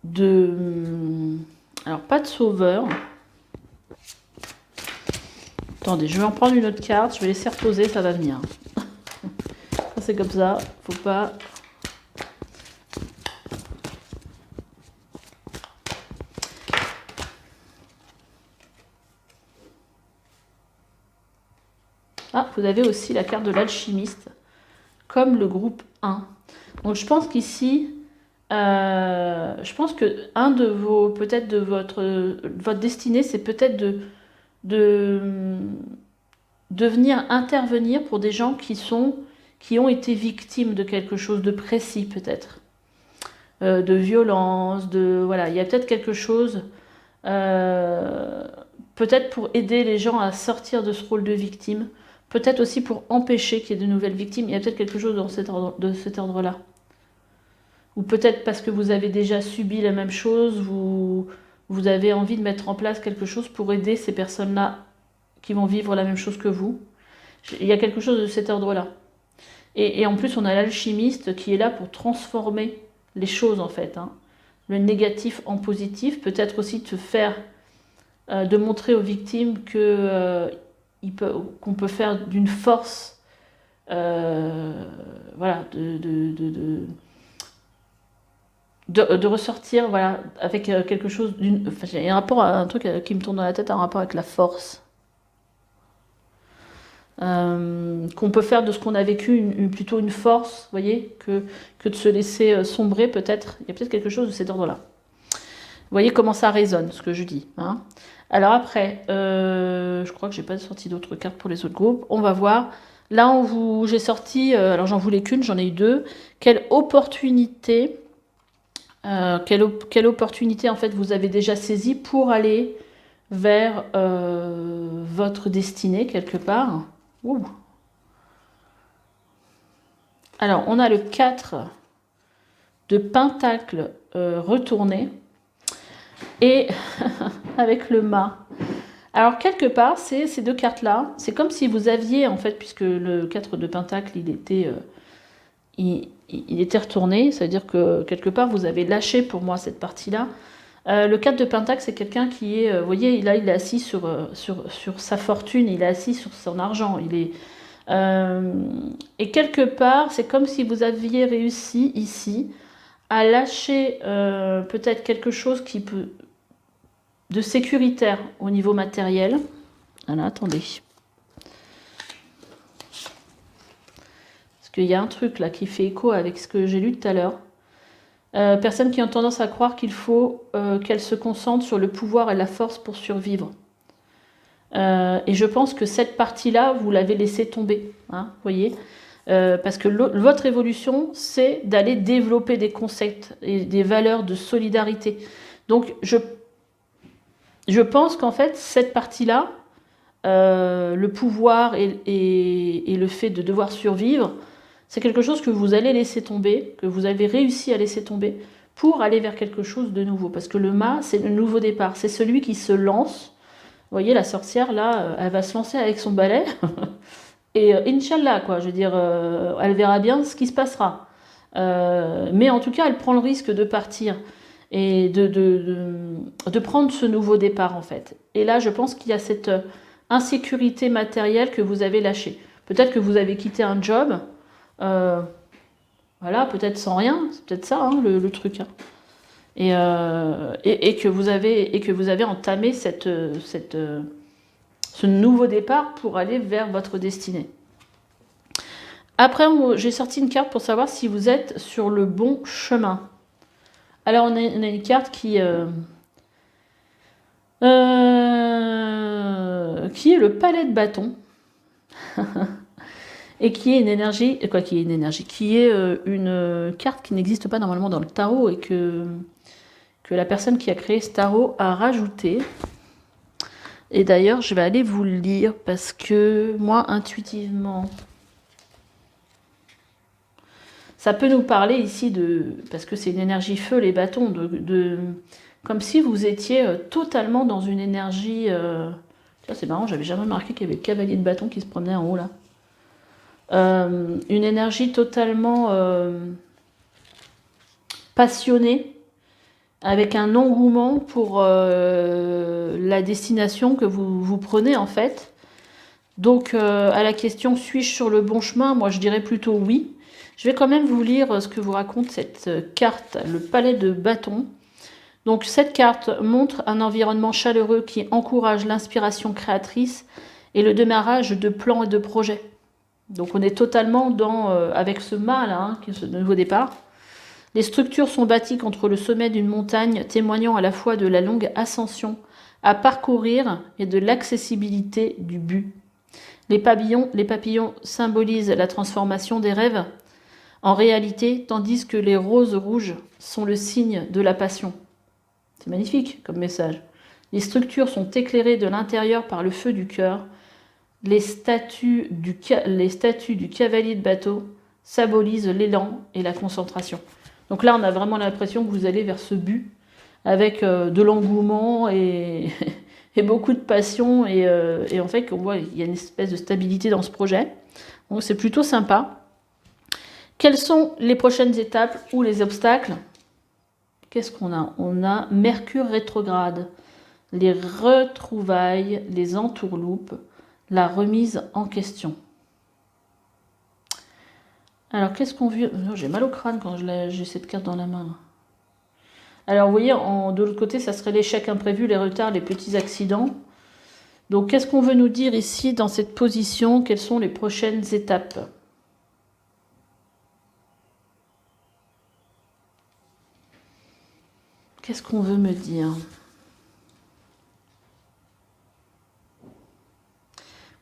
de... Alors, pas de sauveur. Attendez, je vais en prendre une autre carte. Je vais laisser reposer, ça va venir. Ça, c'est comme ça. Faut pas... Ah, vous avez aussi la carte de l'alchimiste, comme le groupe 1. Donc, je pense qu'ici... je pense que un de vos... Peut-être de votre destinée, c'est peut-être de venir intervenir pour des gens qui ont été victimes de quelque chose de précis peut-être, de violence, voilà, il y a peut-être quelque chose, peut-être pour aider les gens à sortir de ce rôle de victime, peut-être aussi pour empêcher qu'il y ait de nouvelles victimes. Il y a peut-être quelque chose de cet ordre-là. Ou peut-être parce que vous avez déjà subi la même chose, vous avez envie de mettre en place quelque chose pour aider ces personnes-là qui vont vivre la même chose que vous. Il y a quelque chose de cet ordre-là. Et en plus, on a l'alchimiste qui est là pour transformer les choses, en fait. Hein. Le négatif en positif, peut-être aussi te faire, de montrer aux victimes qu'on peut faire d'une force, voilà, de ressortir, voilà, avec quelque chose enfin, j'ai un rapport à un truc qui me tourne dans la tête, un rapport avec la force. Qu'on peut faire de ce qu'on a vécu plutôt une force, vous voyez, que de se laisser sombrer peut-être. Il y a peut-être quelque chose de cet ordre-là. Vous voyez comment ça résonne, ce que je dis. Hein. Alors après, je crois que j'ai pas sorti d'autres cartes pour les autres groupes. On va voir. Là, j'ai sorti, alors j'en voulais qu'une, j'en ai eu deux. Quelle opportunité en fait vous avez déjà saisie pour aller vers votre destinée quelque part. Ouh. Alors, on a le 4 de Pentacle retourné et avec le mât. Alors, quelque part, ces deux cartes-là, c'est comme si vous aviez, en fait, puisque le 4 de Pentacle, il était retourné, c'est-à-dire que quelque part, vous avez lâché pour moi cette partie-là. Le 4 de Pentacle, c'est quelqu'un qui est, vous voyez, là, il est assis sur sa fortune, il est assis sur son argent, et quelque part, c'est comme si vous aviez réussi ici à lâcher peut-être quelque chose de sécuritaire au niveau matériel. Alors, attendez. Parce qu'il y a un truc là qui fait écho avec ce que j'ai lu tout à l'heure. Personnes qui ont tendance à croire qu'il faut qu'elles se concentrent sur le pouvoir et la force pour survivre. Et je pense que cette partie-là, vous l'avez laissée tomber, hein, voyez, parce que votre évolution, c'est d'aller développer des concepts et des valeurs de solidarité. Donc, je pense qu'en fait, cette partie-là, le pouvoir et le fait de devoir survivre, c'est quelque chose que vous allez laisser tomber, que vous avez réussi à laisser tomber, pour aller vers quelque chose de nouveau. Parce que le mât, c'est le nouveau départ, c'est celui qui se lance. Vous voyez, la sorcière, là, elle va se lancer avec son balai. Et Inch'Allah, quoi, je veux dire, elle verra bien ce qui se passera. Mais en tout cas, elle prend le risque de partir et de prendre ce nouveau départ, en fait. Et là, je pense qu'il y a cette insécurité matérielle que vous avez lâchée. Peut-être que vous avez quitté un job, voilà, peut-être sans rien, c'est peut-être ça, hein, le truc. Hein. Et que vous avez entamé ce nouveau départ pour aller vers votre destinée. Après, j'ai sorti une carte pour savoir si vous êtes sur le bon chemin. Alors, on a une carte qui est le palais de bâton. Et qui est une énergie, qui est une carte qui n'existe pas normalement dans le tarot et que la personne qui a créé ce tarot a rajouté. Et d'ailleurs, je vais aller vous le lire parce que moi, intuitivement, ça peut nous parler ici parce que c'est une énergie feu, les bâtons, comme si vous étiez totalement dans une énergie. Ça, c'est marrant, j'avais jamais remarqué qu'il y avait le cavalier de bâton qui se promenait en haut là. Une énergie totalement passionnée, avec un engouement pour la destination que vous prenez en fait. Donc à la question suis-je sur le bon chemin, moi je dirais plutôt oui. Je vais quand même vous lire ce que vous raconte cette carte, le palais de bâton. Donc cette carte montre un environnement chaleureux qui encourage l'inspiration créatrice et le démarrage de plans et de projets. Donc on est totalement avec ce mât là, qui est ce nouveau départ. Les structures sont bâties contre le sommet d'une montagne, témoignant à la fois de la longue ascension à parcourir et de l'accessibilité du but. Les papillons symbolisent la transformation des rêves en réalité, tandis que les roses rouges sont le signe de la passion. C'est magnifique comme message. Les structures sont éclairées de l'intérieur par le feu du cœur. Les statues du cavalier de bateau symbolisent l'élan et la concentration. Donc là, on a vraiment l'impression que vous allez vers ce but avec de l'engouement et, et beaucoup de passion. Et en fait, on voit qu'il y a une espèce de stabilité dans ce projet. Donc c'est plutôt sympa. Quelles sont les prochaines étapes ou les obstacles? Qu'est-ce qu'on a? On a Mercure rétrograde, les retrouvailles, les entourloupes, la remise en question. Alors, qu'est-ce qu'on vit? J'ai mal au crâne quand j'ai cette carte dans la main. Alors, vous voyez, de l'autre côté, ça serait l'échec imprévu, les retards, les petits accidents. Donc, qu'est-ce qu'on veut nous dire ici dans cette position? Quelles sont les prochaines étapes? Qu'est-ce qu'on veut me dire?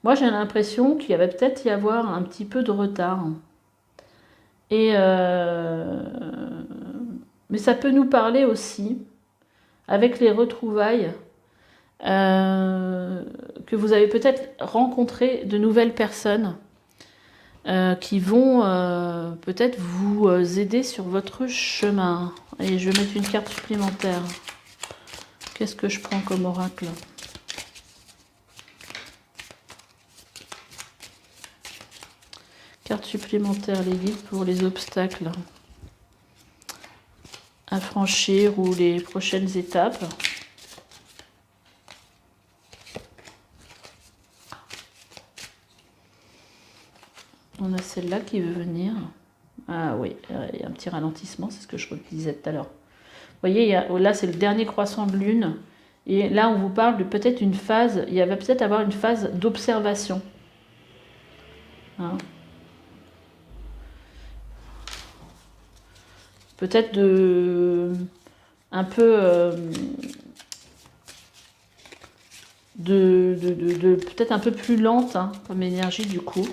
Moi, j'ai l'impression qu'il y avait peut-être y avoir un petit peu de retard. Et mais ça peut nous parler aussi, avec les retrouvailles, que vous avez peut-être rencontré de nouvelles personnes qui vont peut-être vous aider sur votre chemin. Et je vais mettre une carte supplémentaire. Qu'est-ce que je prends comme oracle? Carte supplémentaire, les guides pour les obstacles à franchir ou les prochaines étapes. On a celle-là qui veut venir. Ah oui, il y a un petit ralentissement, c'est ce que je disais tout à l'heure. Vous voyez, là c'est le dernier croissant de lune. Et là on vous parle de peut-être une phase, il va peut-être avoir une phase d'observation. Hein? Peut-être un peu peut-être un peu plus lente hein, comme énergie du coup.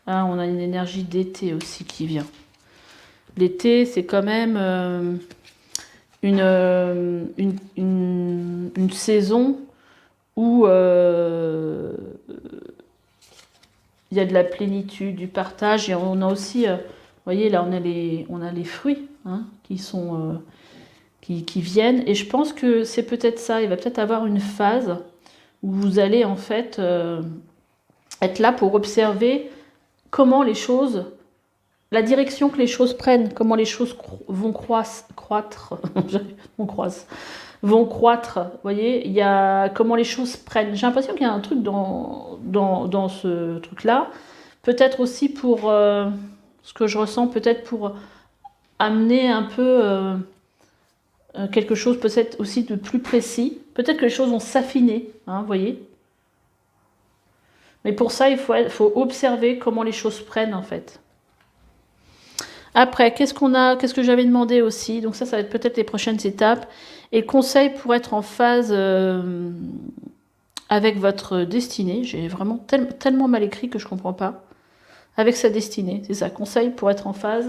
Ah, on a une énergie d'été aussi qui vient. L'été, c'est quand même une saison où il y a de la plénitude, du partage, et on a aussi, vous voyez, là on a les fruits hein, qui viennent, et je pense que c'est peut-être ça, il va peut-être avoir une phase où vous allez en fait être là pour observer comment les choses, la direction que les choses prennent, comment les choses vont croître, vont croître, vous voyez, il y a comment les choses prennent. J'ai l'impression qu'il y a un truc dans ce truc-là, peut-être aussi pour, ce que je ressens, peut-être pour amener un peu quelque chose peut-être aussi de plus précis, peut-être que les choses vont s'affiner, hein, vous voyez. Mais pour ça, il faut observer comment les choses prennent en fait. Après, qu'est-ce que j'avais demandé aussi? Donc ça va être peut-être les prochaines étapes. Et conseil pour être en phase avec votre destinée. J'ai vraiment tellement mal écrit que je ne comprends pas. Avec sa destinée, c'est ça. Conseil pour être en phase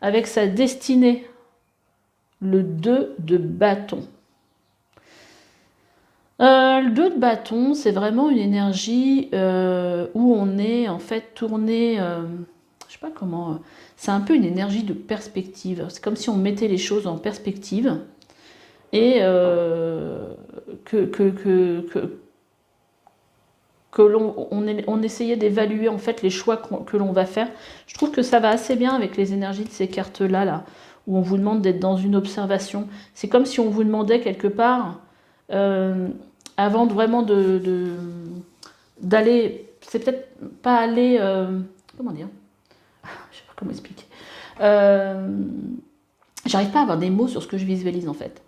avec sa destinée. Le 2 de bâton. Le 2 de bâton, c'est vraiment une énergie où on est en fait tourné, je sais pas comment, c'est un peu une énergie de perspective. C'est comme si on mettait les choses en perspective que que on essayait d'évaluer en fait les choix que l'on va faire. Je trouve que ça va assez bien avec les énergies de ces cartes-là, là, où on vous demande d'être dans une observation. C'est comme si on vous demandait quelque part, avant vraiment d'aller, c'est peut-être pas aller, comment dire, je sais pas comment expliquer. J'arrive pas à avoir des mots sur ce que je visualise en fait.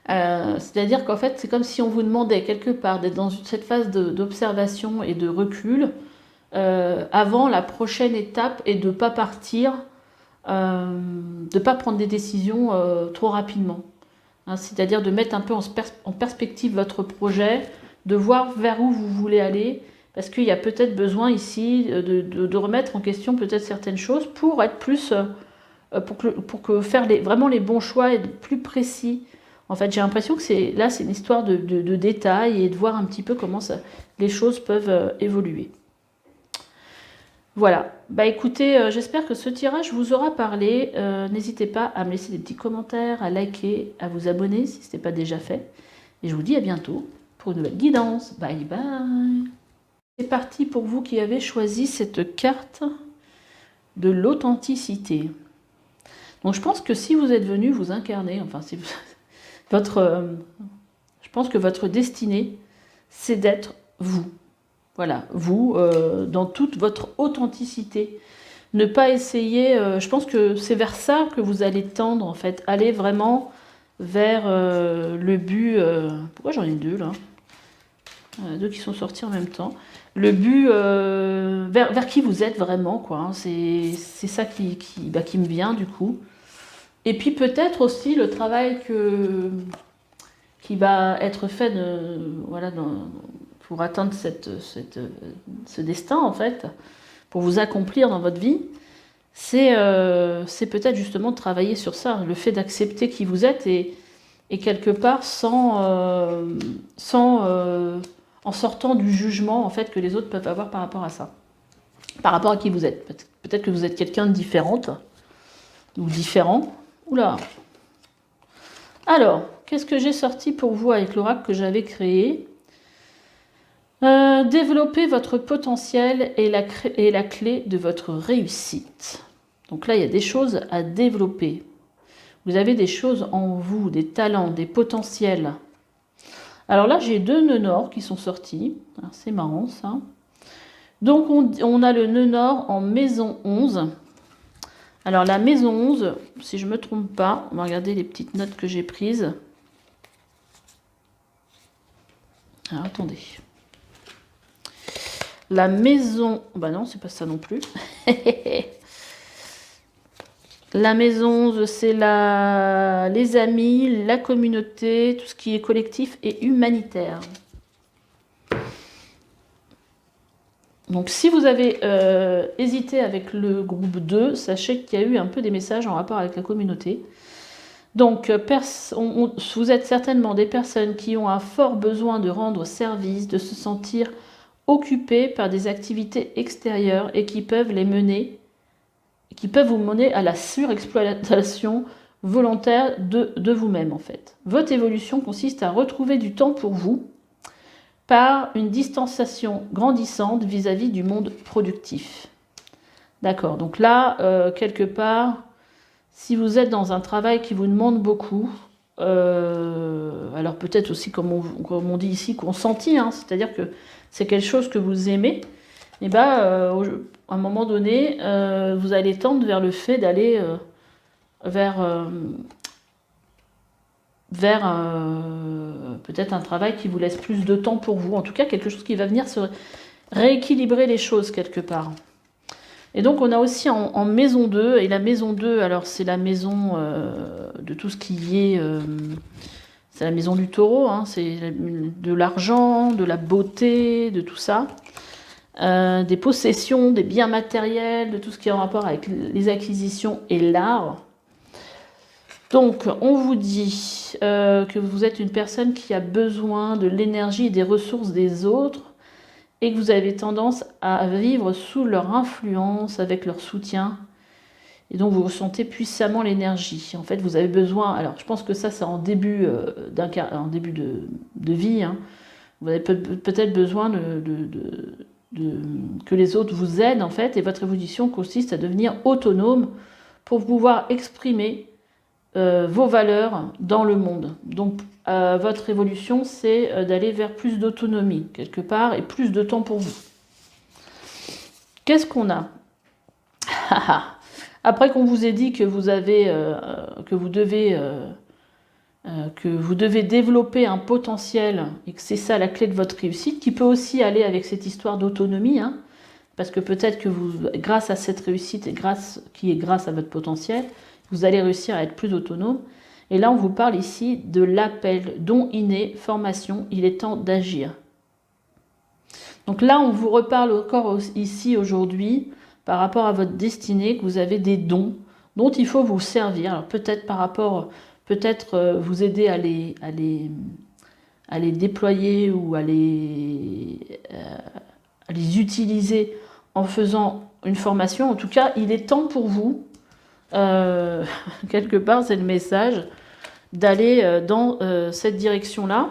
C'est-à-dire qu'en fait, c'est comme si on vous demandait quelque part d'être dans cette phase d'observation et de recul avant la prochaine étape et de ne pas partir, de ne pas prendre des décisions trop rapidement. Hein, c'est-à-dire de mettre un peu en perspective votre projet, de voir vers où vous voulez aller, parce qu'il y a peut-être besoin ici de remettre en question peut-être certaines choses pour être plus, pour que faire vraiment les bons choix et être plus précis. En fait, j'ai l'impression que c'est une histoire de détails et de voir un petit peu comment les choses peuvent évoluer. Voilà. Bah écoutez, j'espère que ce tirage vous aura parlé. N'hésitez pas à me laisser des petits commentaires, à liker, à vous abonner si ce n'est pas déjà fait. Et je vous dis à bientôt pour une nouvelle guidance. Bye bye. C'est parti pour vous qui avez choisi cette carte de l'authenticité. Donc je pense que si vous êtes venu vous incarner, enfin si vous... je pense que votre destinée, c'est d'être vous. Voilà, vous, dans toute votre authenticité. Ne pas essayer, je pense que c'est vers ça que vous allez tendre, en fait. Aller vraiment vers le but... pourquoi j'en ai deux, là deux qui sont sortis en même temps. Le but, vers qui vous êtes vraiment, quoi. Hein. C'est ça qui me vient, du coup. Et puis peut-être aussi le travail qui va être fait voilà, pour atteindre ce destin, en fait, pour vous accomplir dans votre vie, c'est peut-être justement de travailler sur ça, le fait d'accepter qui vous êtes et quelque part en sortant du jugement en fait, que les autres peuvent avoir par rapport à ça, par rapport à qui vous êtes. Peut-être que vous êtes quelqu'un de différente ou différent. Oula. Alors, qu'est-ce que j'ai sorti pour vous avec l'oracle que j'avais créé ? Développer votre potentiel est la clé de votre réussite. Donc là, il y a des choses à développer. Vous avez des choses en vous, des talents, des potentiels. Alors là, j'ai deux nœuds nord qui sont sortis. C'est marrant, ça. Donc, on a le nœud nord en maison 11. Alors la maison 11, si je ne me trompe pas, on va regarder les petites notes que j'ai prises. Alors attendez. La maison... Bah non, c'est pas ça non plus. La maison 11, c'est les amis, la communauté, tout ce qui est collectif et humanitaire. Donc si vous avez hésité avec le groupe 2, sachez qu'il y a eu un peu des messages en rapport avec la communauté. Donc vous êtes certainement des personnes qui ont un fort besoin de rendre service, de se sentir occupées par des activités extérieures et qui peuvent vous mener à la surexploitation volontaire de vous-même en fait. Votre évolution consiste à retrouver du temps pour vous, par une distanciation grandissante vis-à-vis du monde productif. D'accord, donc là, quelque part, si vous êtes dans un travail qui vous demande beaucoup, alors peut-être aussi, comme on dit ici, consenti, hein, c'est-à-dire que c'est quelque chose que vous aimez, et à un moment donné, vous allez tendre vers le fait d'aller vers peut-être un travail qui vous laisse plus de temps pour vous. En tout cas, quelque chose qui va venir se rééquilibrer les choses quelque part. Et donc, on a aussi en maison 2, et la maison 2, alors c'est la maison de tout ce qui est... c'est la maison du taureau, hein, c'est de l'argent, de la beauté, de tout ça. Des possessions, des biens matériels, de tout ce qui est en rapport avec les acquisitions et l'art. Donc, on vous dit que vous êtes une personne qui a besoin de l'énergie et des ressources des autres et que vous avez tendance à vivre sous leur influence, avec leur soutien. Et donc, vous ressentez puissamment l'énergie. En fait, vous avez besoin... Alors, je pense que ça, c'est en début, de vie. Hein. Vous avez peut-être besoin que les autres vous aident, en fait, et votre évolution consiste à devenir autonome pour pouvoir exprimer vos valeurs dans le monde. Donc, votre évolution, c'est d'aller vers plus d'autonomie, quelque part, et plus de temps pour vous. Qu'est-ce qu'on a? Après qu'on vous ait dit que vous devez développer un potentiel et que c'est ça la clé de votre réussite, qui peut aussi aller avec cette histoire d'autonomie, hein, parce que peut-être que grâce à cette réussite et qui est grâce à votre potentiel, vous allez réussir à être plus autonome. Et là, on vous parle ici de l'appel, don inné, formation, il est temps d'agir. Donc là, on vous reparle encore ici aujourd'hui par rapport à votre destinée, que vous avez des dons dont il faut vous servir. Alors peut-être vous aider à les déployer ou à les utiliser en faisant une formation. En tout cas, il est temps pour vous, quelque part, c'est le message, d'aller dans cette direction-là.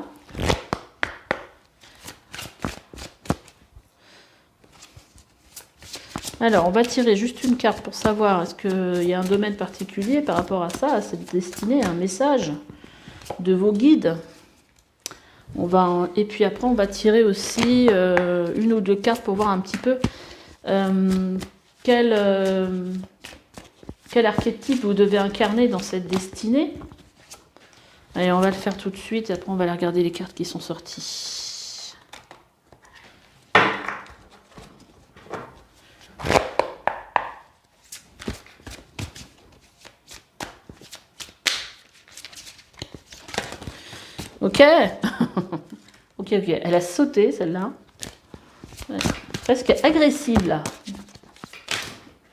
Alors, on va tirer juste une carte pour savoir est-ce qu'il y a un domaine particulier par rapport à ça, à cette destinée, un message de vos guides. Et puis après, on va tirer aussi une ou deux cartes pour voir un petit peu quel archétype vous devez incarner dans cette destinée. Allez, on va le faire tout de suite et après on va aller regarder les cartes qui sont sorties. Ok. Ok, elle a sauté celle-là. Ouais. Presque agressive là.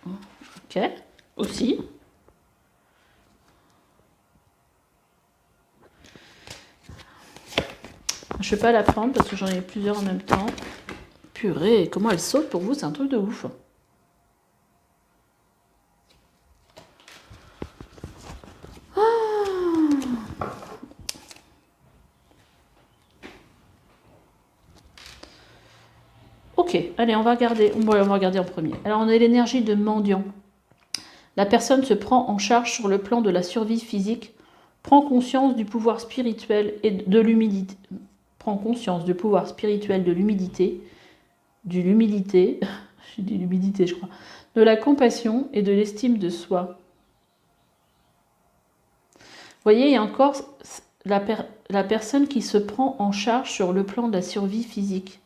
Ok, aussi. Je ne vais pas la prendre parce que j'en ai plusieurs en même temps. Purée, comment elle saute pour vous, c'est un truc de ouf. Ok, allez, on va regarder en premier. Alors, on a l'énergie de mendiant. La personne se prend en charge sur le plan de la survie physique, prend conscience du pouvoir spirituel et de l'humilité. Prend conscience du pouvoir spirituel de l'humilité, j'ai dit l'humilité, je crois, de la compassion et de l'estime de soi. Vous voyez, il y a encore la personne qui se prend en charge sur le plan de la survie physique.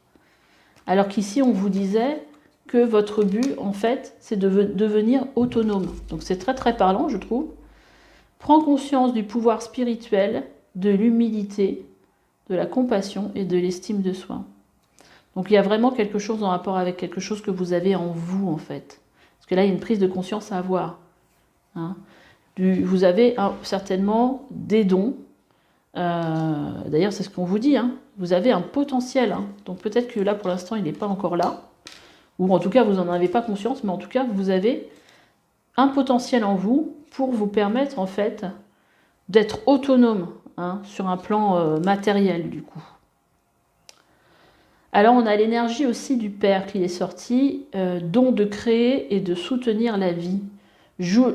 Alors qu'ici, on vous disait que votre but, en fait, c'est de devenir autonome. Donc c'est très très parlant, je trouve. Prends conscience du pouvoir spirituel, de l'humilité, de la compassion et de l'estime de soi. Donc il y a vraiment quelque chose en rapport avec quelque chose que vous avez en vous, en fait. Parce que là, il y a une prise de conscience à avoir. Hein. Vous avez certainement des dons. D'ailleurs, c'est ce qu'on vous dit. Hein. Vous avez un potentiel. Hein. Donc peut-être que là, pour l'instant, il n'est pas encore là. Ou en tout cas, vous n'en avez pas conscience. Mais en tout cas, vous avez un potentiel en vous pour vous permettre, en fait, d'être autonome sur un plan matériel, du coup. Alors, on a l'énergie aussi du Père qui est sorti, don de créer et de soutenir la vie. Joue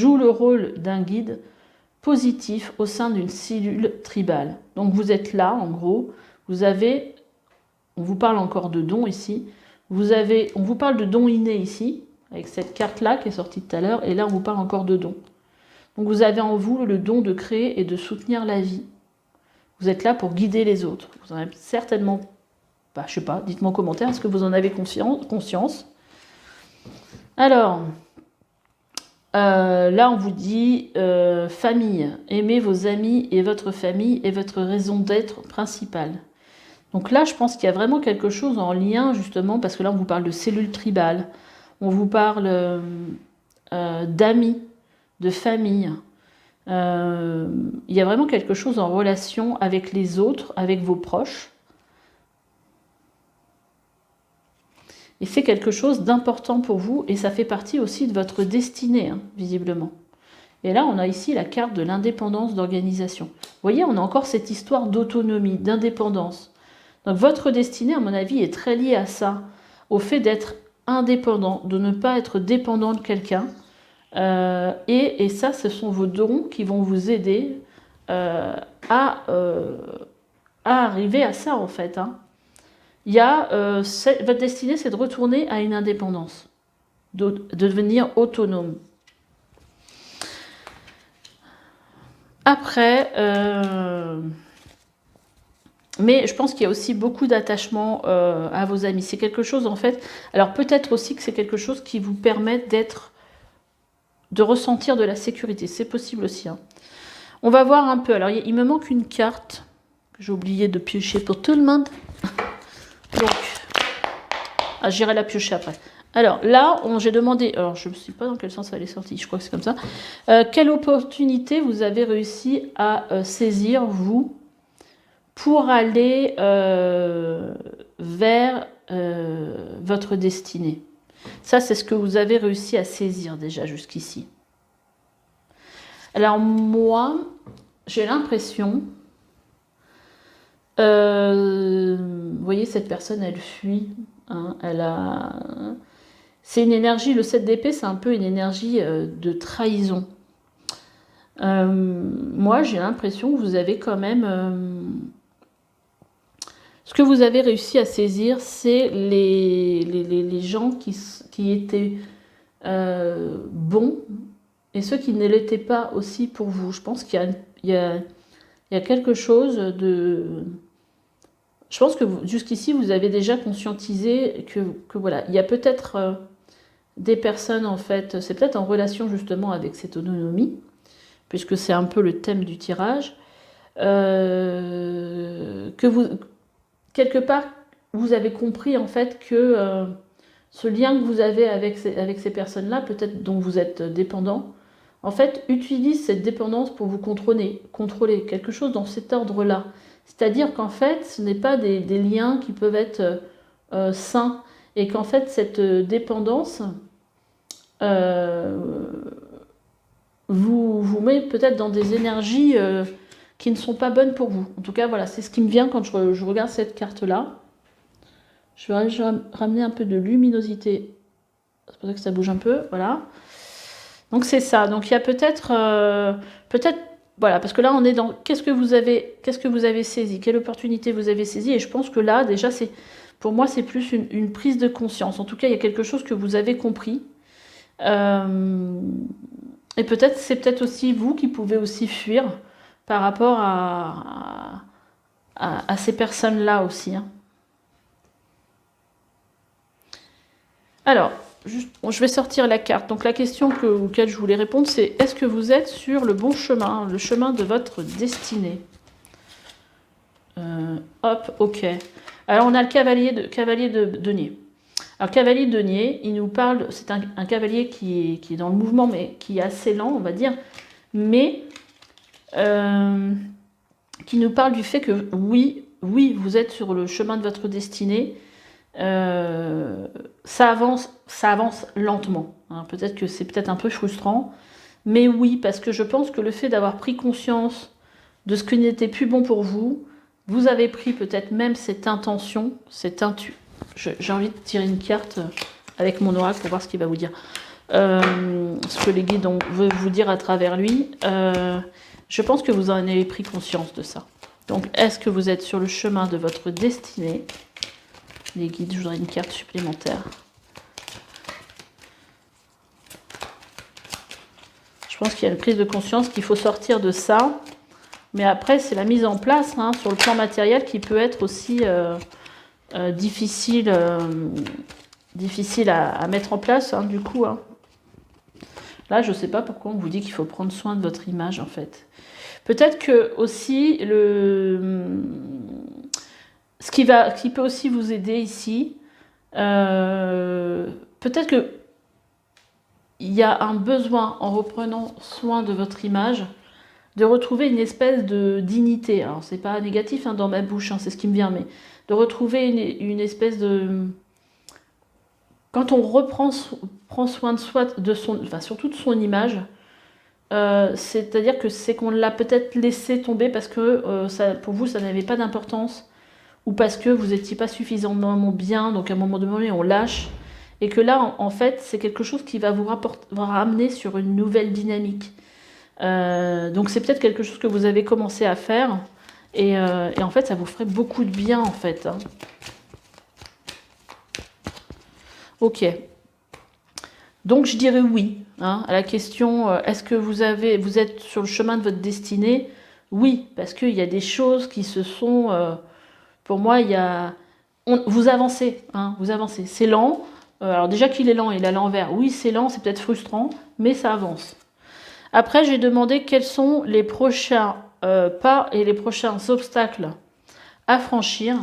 le rôle d'un guide positif au sein d'une cellule tribale. Donc, vous êtes là, en gros, on vous parle encore de dons ici, on vous parle de dons innés ici, avec cette carte-là qui est sortie tout à l'heure, et là, on vous parle encore de dons. Donc, vous avez en vous le don de créer et de soutenir la vie. Vous êtes là pour guider les autres. Vous en avez certainement, je ne sais pas, dites-moi en commentaire, est-ce que vous en avez conscience? Alors, là, on vous dit famille. Aimez vos amis et votre famille est votre raison d'être principale. Donc là, je pense qu'il y a vraiment quelque chose en lien, justement, parce que là, on vous parle de cellules tribales, on vous parle d'amis, de famille. Il y a vraiment quelque chose en relation avec les autres, avec vos proches. Et c'est quelque chose d'important pour vous, et ça fait partie aussi de votre destinée, visiblement. Et là, on a ici la carte de l'indépendance d'organisation. Vous voyez, on a encore cette histoire d'autonomie, d'indépendance. Donc votre destinée, à mon avis, est très liée à ça, au fait d'être indépendant, de ne pas être dépendant de quelqu'un. Et ça, ce sont vos dons qui vont vous aider euh, à, euh, à arriver à ça, en fait. Hein. Votre destinée, c'est de retourner à une indépendance, de devenir autonome. Après, mais je pense qu'il y a aussi beaucoup d'attachement à vos amis. C'est quelque chose, en fait. Alors peut-être aussi que c'est quelque chose qui vous permet de ressentir de la sécurité. C'est possible aussi. Hein. On va voir un peu. Alors il me manque une carte que j'ai oublié de piocher pour tout le monde. Donc, j'irai la piocher après. Alors là, j'ai demandé, alors je ne sais pas dans quel sens elle est sortie, je crois que c'est comme ça. Quelle opportunité vous avez réussi à saisir, vous, pour aller vers votre destinée? Ça, c'est ce que vous avez réussi à saisir déjà jusqu'ici. Alors moi, j'ai l'impression... vous voyez, cette personne, elle fuit. Hein, c'est une énergie, le 7 d'épée, c'est un peu une énergie de trahison. Moi, j'ai l'impression que vous avez quand même... Ce que vous avez réussi à saisir, c'est les gens qui étaient bons et ceux qui ne l'étaient pas aussi pour vous. Je pense qu'il y a quelque chose de... Je pense que jusqu'ici, vous avez déjà conscientisé que voilà, il y a peut-être des personnes, en fait, c'est peut-être en relation justement avec cette autonomie, puisque c'est un peu le thème du tirage, que vous, quelque part, vous avez compris en fait que ce lien que vous avez avec ces personnes-là, peut-être dont vous êtes dépendant, en fait, utilise cette dépendance pour vous contrôler quelque chose dans cet ordre-là. C'est-à-dire qu'en fait, ce n'est pas des liens qui peuvent être sains, et qu'en fait, cette dépendance vous met peut-être dans des énergies qui ne sont pas bonnes pour vous. En tout cas, voilà, c'est ce qui me vient quand je regarde cette carte-là. Je vais ramener un peu de luminosité. C'est pour ça que ça bouge un peu, voilà. Donc c'est ça. Donc il y a peut-être, voilà, parce que là on est dans qu'est-ce que vous avez saisi, quelle opportunité vous avez saisi, et je pense que là déjà pour moi c'est plus une prise de conscience. En tout cas il y a quelque chose que vous avez compris, et c'est peut-être aussi vous qui pouvez aussi fuir par rapport à ces personnes-là aussi. Hein. Alors. Je vais sortir la carte. Donc la question auquel je voulais répondre, c'est est-ce que vous êtes sur le bon chemin, le chemin de votre destinée? Hop, ok. Alors on a le cavalier de denier. Alors cavalier de denier, il nous parle, c'est un cavalier qui est dans le mouvement, mais qui est assez lent, on va dire, mais qui nous parle du fait que oui, vous êtes sur le chemin de votre destinée. Ça avance lentement. Hein. Peut-être que c'est peut-être un peu frustrant, mais oui, parce que je pense que le fait d'avoir pris conscience de ce qui n'était plus bon pour vous, vous avez pris peut-être même cette intention, j'ai envie de tirer une carte avec mon oracle pour voir ce qu'il va vous dire. Ce que les guides veulent vous dire à travers lui. Je pense que vous en avez pris conscience de ça. Donc, est-ce que vous êtes sur le chemin de votre destinée? Les guides, je voudrais une carte supplémentaire. Je pense qu'il y a une prise de conscience qu'il faut sortir de ça. Mais après, c'est la mise en place hein, sur le plan matériel qui peut être aussi difficile à mettre en place, hein, du coup. Hein. Là, je ne sais pas pourquoi on vous dit qu'il faut prendre soin de votre image, en fait. Peut-être que aussi, ce qui peut aussi vous aider ici, peut-être que il y a un besoin, en reprenant soin de votre image, de retrouver une espèce de dignité. Alors, c'est pas négatif hein, dans ma bouche, hein, c'est ce qui me vient, mais de retrouver une espèce de... Quand on prend soin de soi, surtout de son image, c'est-à-dire que c'est qu'on l'a peut-être laissé tomber parce que pour vous, ça n'avait pas d'importance, ou parce que vous n'étiez pas suffisamment bien, donc à un moment donné, on lâche. Et que là, en fait, c'est quelque chose qui va vous ramener sur une nouvelle dynamique. Donc c'est peut-être quelque chose que vous avez commencé à faire. Et en fait, ça vous ferait beaucoup de bien, en fait. Hein. Ok. Donc je dirais oui hein, à la question est-ce que vous êtes sur le chemin de votre destinée? Oui, parce qu'il y a des choses qui se sont... pour moi, vous avancez, hein, vous avancez. C'est lent. Alors déjà qu'il est lent, il est à l'envers. Oui, c'est lent, c'est peut-être frustrant, mais ça avance. Après, j'ai demandé quels sont les prochains pas et les prochains obstacles à franchir.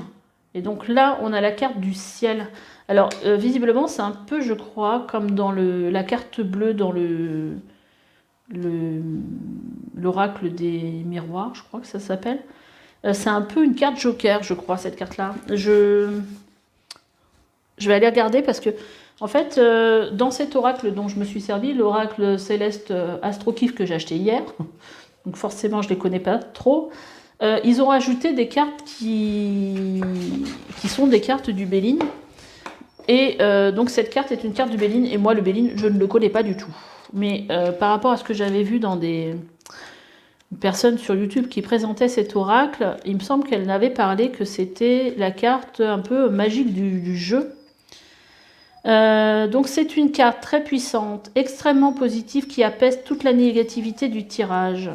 Et donc là, on a la carte du ciel. Alors, visiblement, c'est un peu, je crois, comme dans la carte bleue dans l'oracle des miroirs, je crois que ça s'appelle. C'est un peu une carte joker, je crois, cette carte-là. Je vais aller regarder parce que, en fait, dans cet oracle dont je me suis servi, l'oracle céleste Astrokif que j'ai acheté hier, donc forcément, je ne les connais pas trop, ils ont rajouté des cartes qui sont des cartes du Béline. Et donc cette carte est une carte du Béline, et moi le Béline, je ne le connais pas du tout. Mais par rapport à ce que j'avais vu dans des personnes sur YouTube qui présentaient cet oracle, il me semble qu'elle n'avait parlé que c'était la carte un peu magique du jeu. Donc c'est une carte très puissante, extrêmement positive, qui apaise toute la négativité du tirage.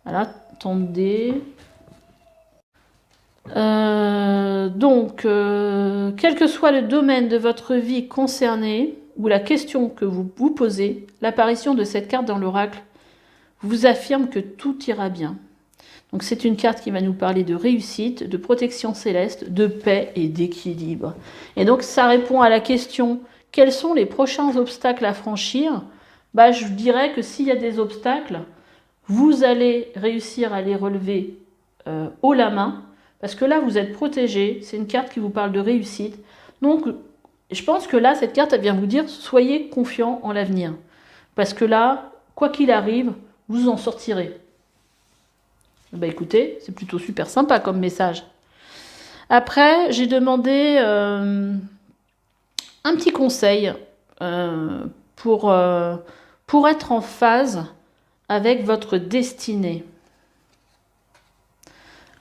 Voilà, attendez... donc, quel que soit le domaine de votre vie concerné, ou la question que vous vous posez, l'apparition de cette carte dans l'oracle vous affirme que tout ira bien. Donc c'est une carte qui va nous parler de réussite, de protection céleste, de paix et d'équilibre. Et donc ça répond à la question, quels sont les prochains obstacles à franchir? Bah, je dirais que s'il y a des obstacles, vous allez réussir à les relever haut la main, parce que là, vous êtes protégé. C'est une carte qui vous parle de réussite. Donc, je pense que là, cette carte, elle vient vous dire, soyez confiant en l'avenir. Parce que là, quoi qu'il arrive, vous en sortirez. Bah écoutez, c'est plutôt super sympa comme message. Après, j'ai demandé un petit conseil pour être en phase avec votre destinée.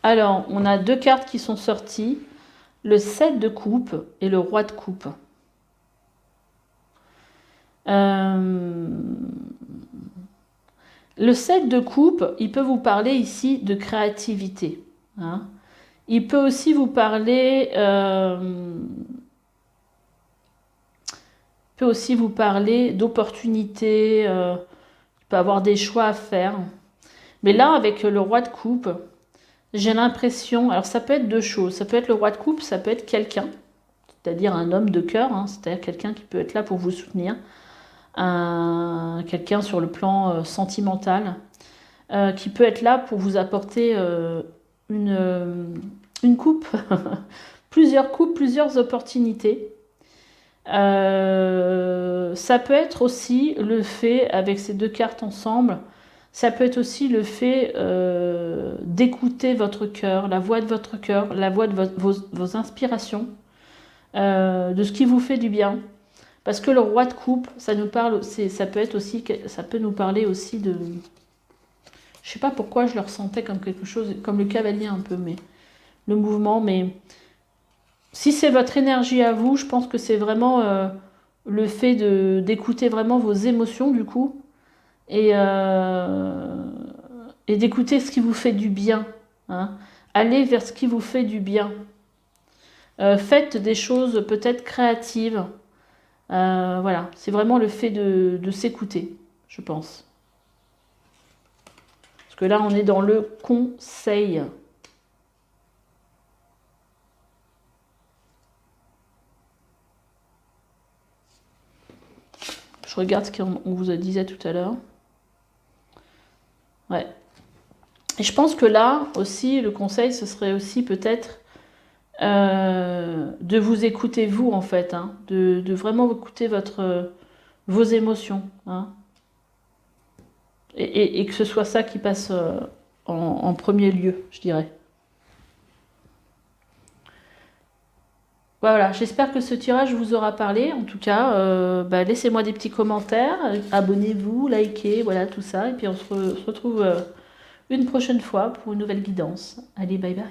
Alors, on a deux cartes qui sont sorties, le 7 de coupe et le roi de coupe. Le 7 de coupe, il peut vous parler ici de créativité. Hein. Il peut aussi vous parler... d'opportunités, il peut avoir des choix à faire. Mais là, avec le roi de coupe, j'ai l'impression, alors ça peut être deux choses, ça peut être le roi de coupe, ça peut être quelqu'un, c'est-à-dire un homme de cœur, hein, c'est-à-dire quelqu'un qui peut être là pour vous soutenir, quelqu'un sur le plan sentimental, qui peut être là pour vous apporter une coupe, plusieurs coupes, plusieurs opportunités. Ça peut être aussi le fait, avec ces deux cartes ensemble, ça peut être aussi le fait d'écouter votre cœur, la voix de votre cœur, la voix de vos inspirations, de ce qui vous fait du bien. Parce que le roi de coupe, ça nous parle, ça peut nous parler aussi de... Je sais pas pourquoi je le ressentais comme quelque chose, comme le cavalier un peu, mais le mouvement, mais si c'est votre énergie à vous, je pense que c'est vraiment le fait d'écouter vraiment vos émotions du coup, et d'écouter ce qui vous fait du bien. Hein. Allez vers ce qui vous fait du bien. Faites des choses peut-être créatives. Voilà, c'est vraiment le fait de s'écouter, je pense. Parce que là, on est dans le conseil. Je regarde ce qu'on vous disait tout à l'heure. Ouais. Et je pense que là aussi, le conseil, ce serait aussi peut-être de vous écouter vous, en fait. Hein, de vraiment écouter vos émotions. Hein, et que ce soit ça qui passe en premier lieu, je dirais. Voilà, j'espère que ce tirage vous aura parlé. En tout cas, bah, laissez-moi des petits commentaires, abonnez-vous, likez, voilà tout ça. Et puis on se retrouve une prochaine fois pour une nouvelle guidance. Allez, bye bye.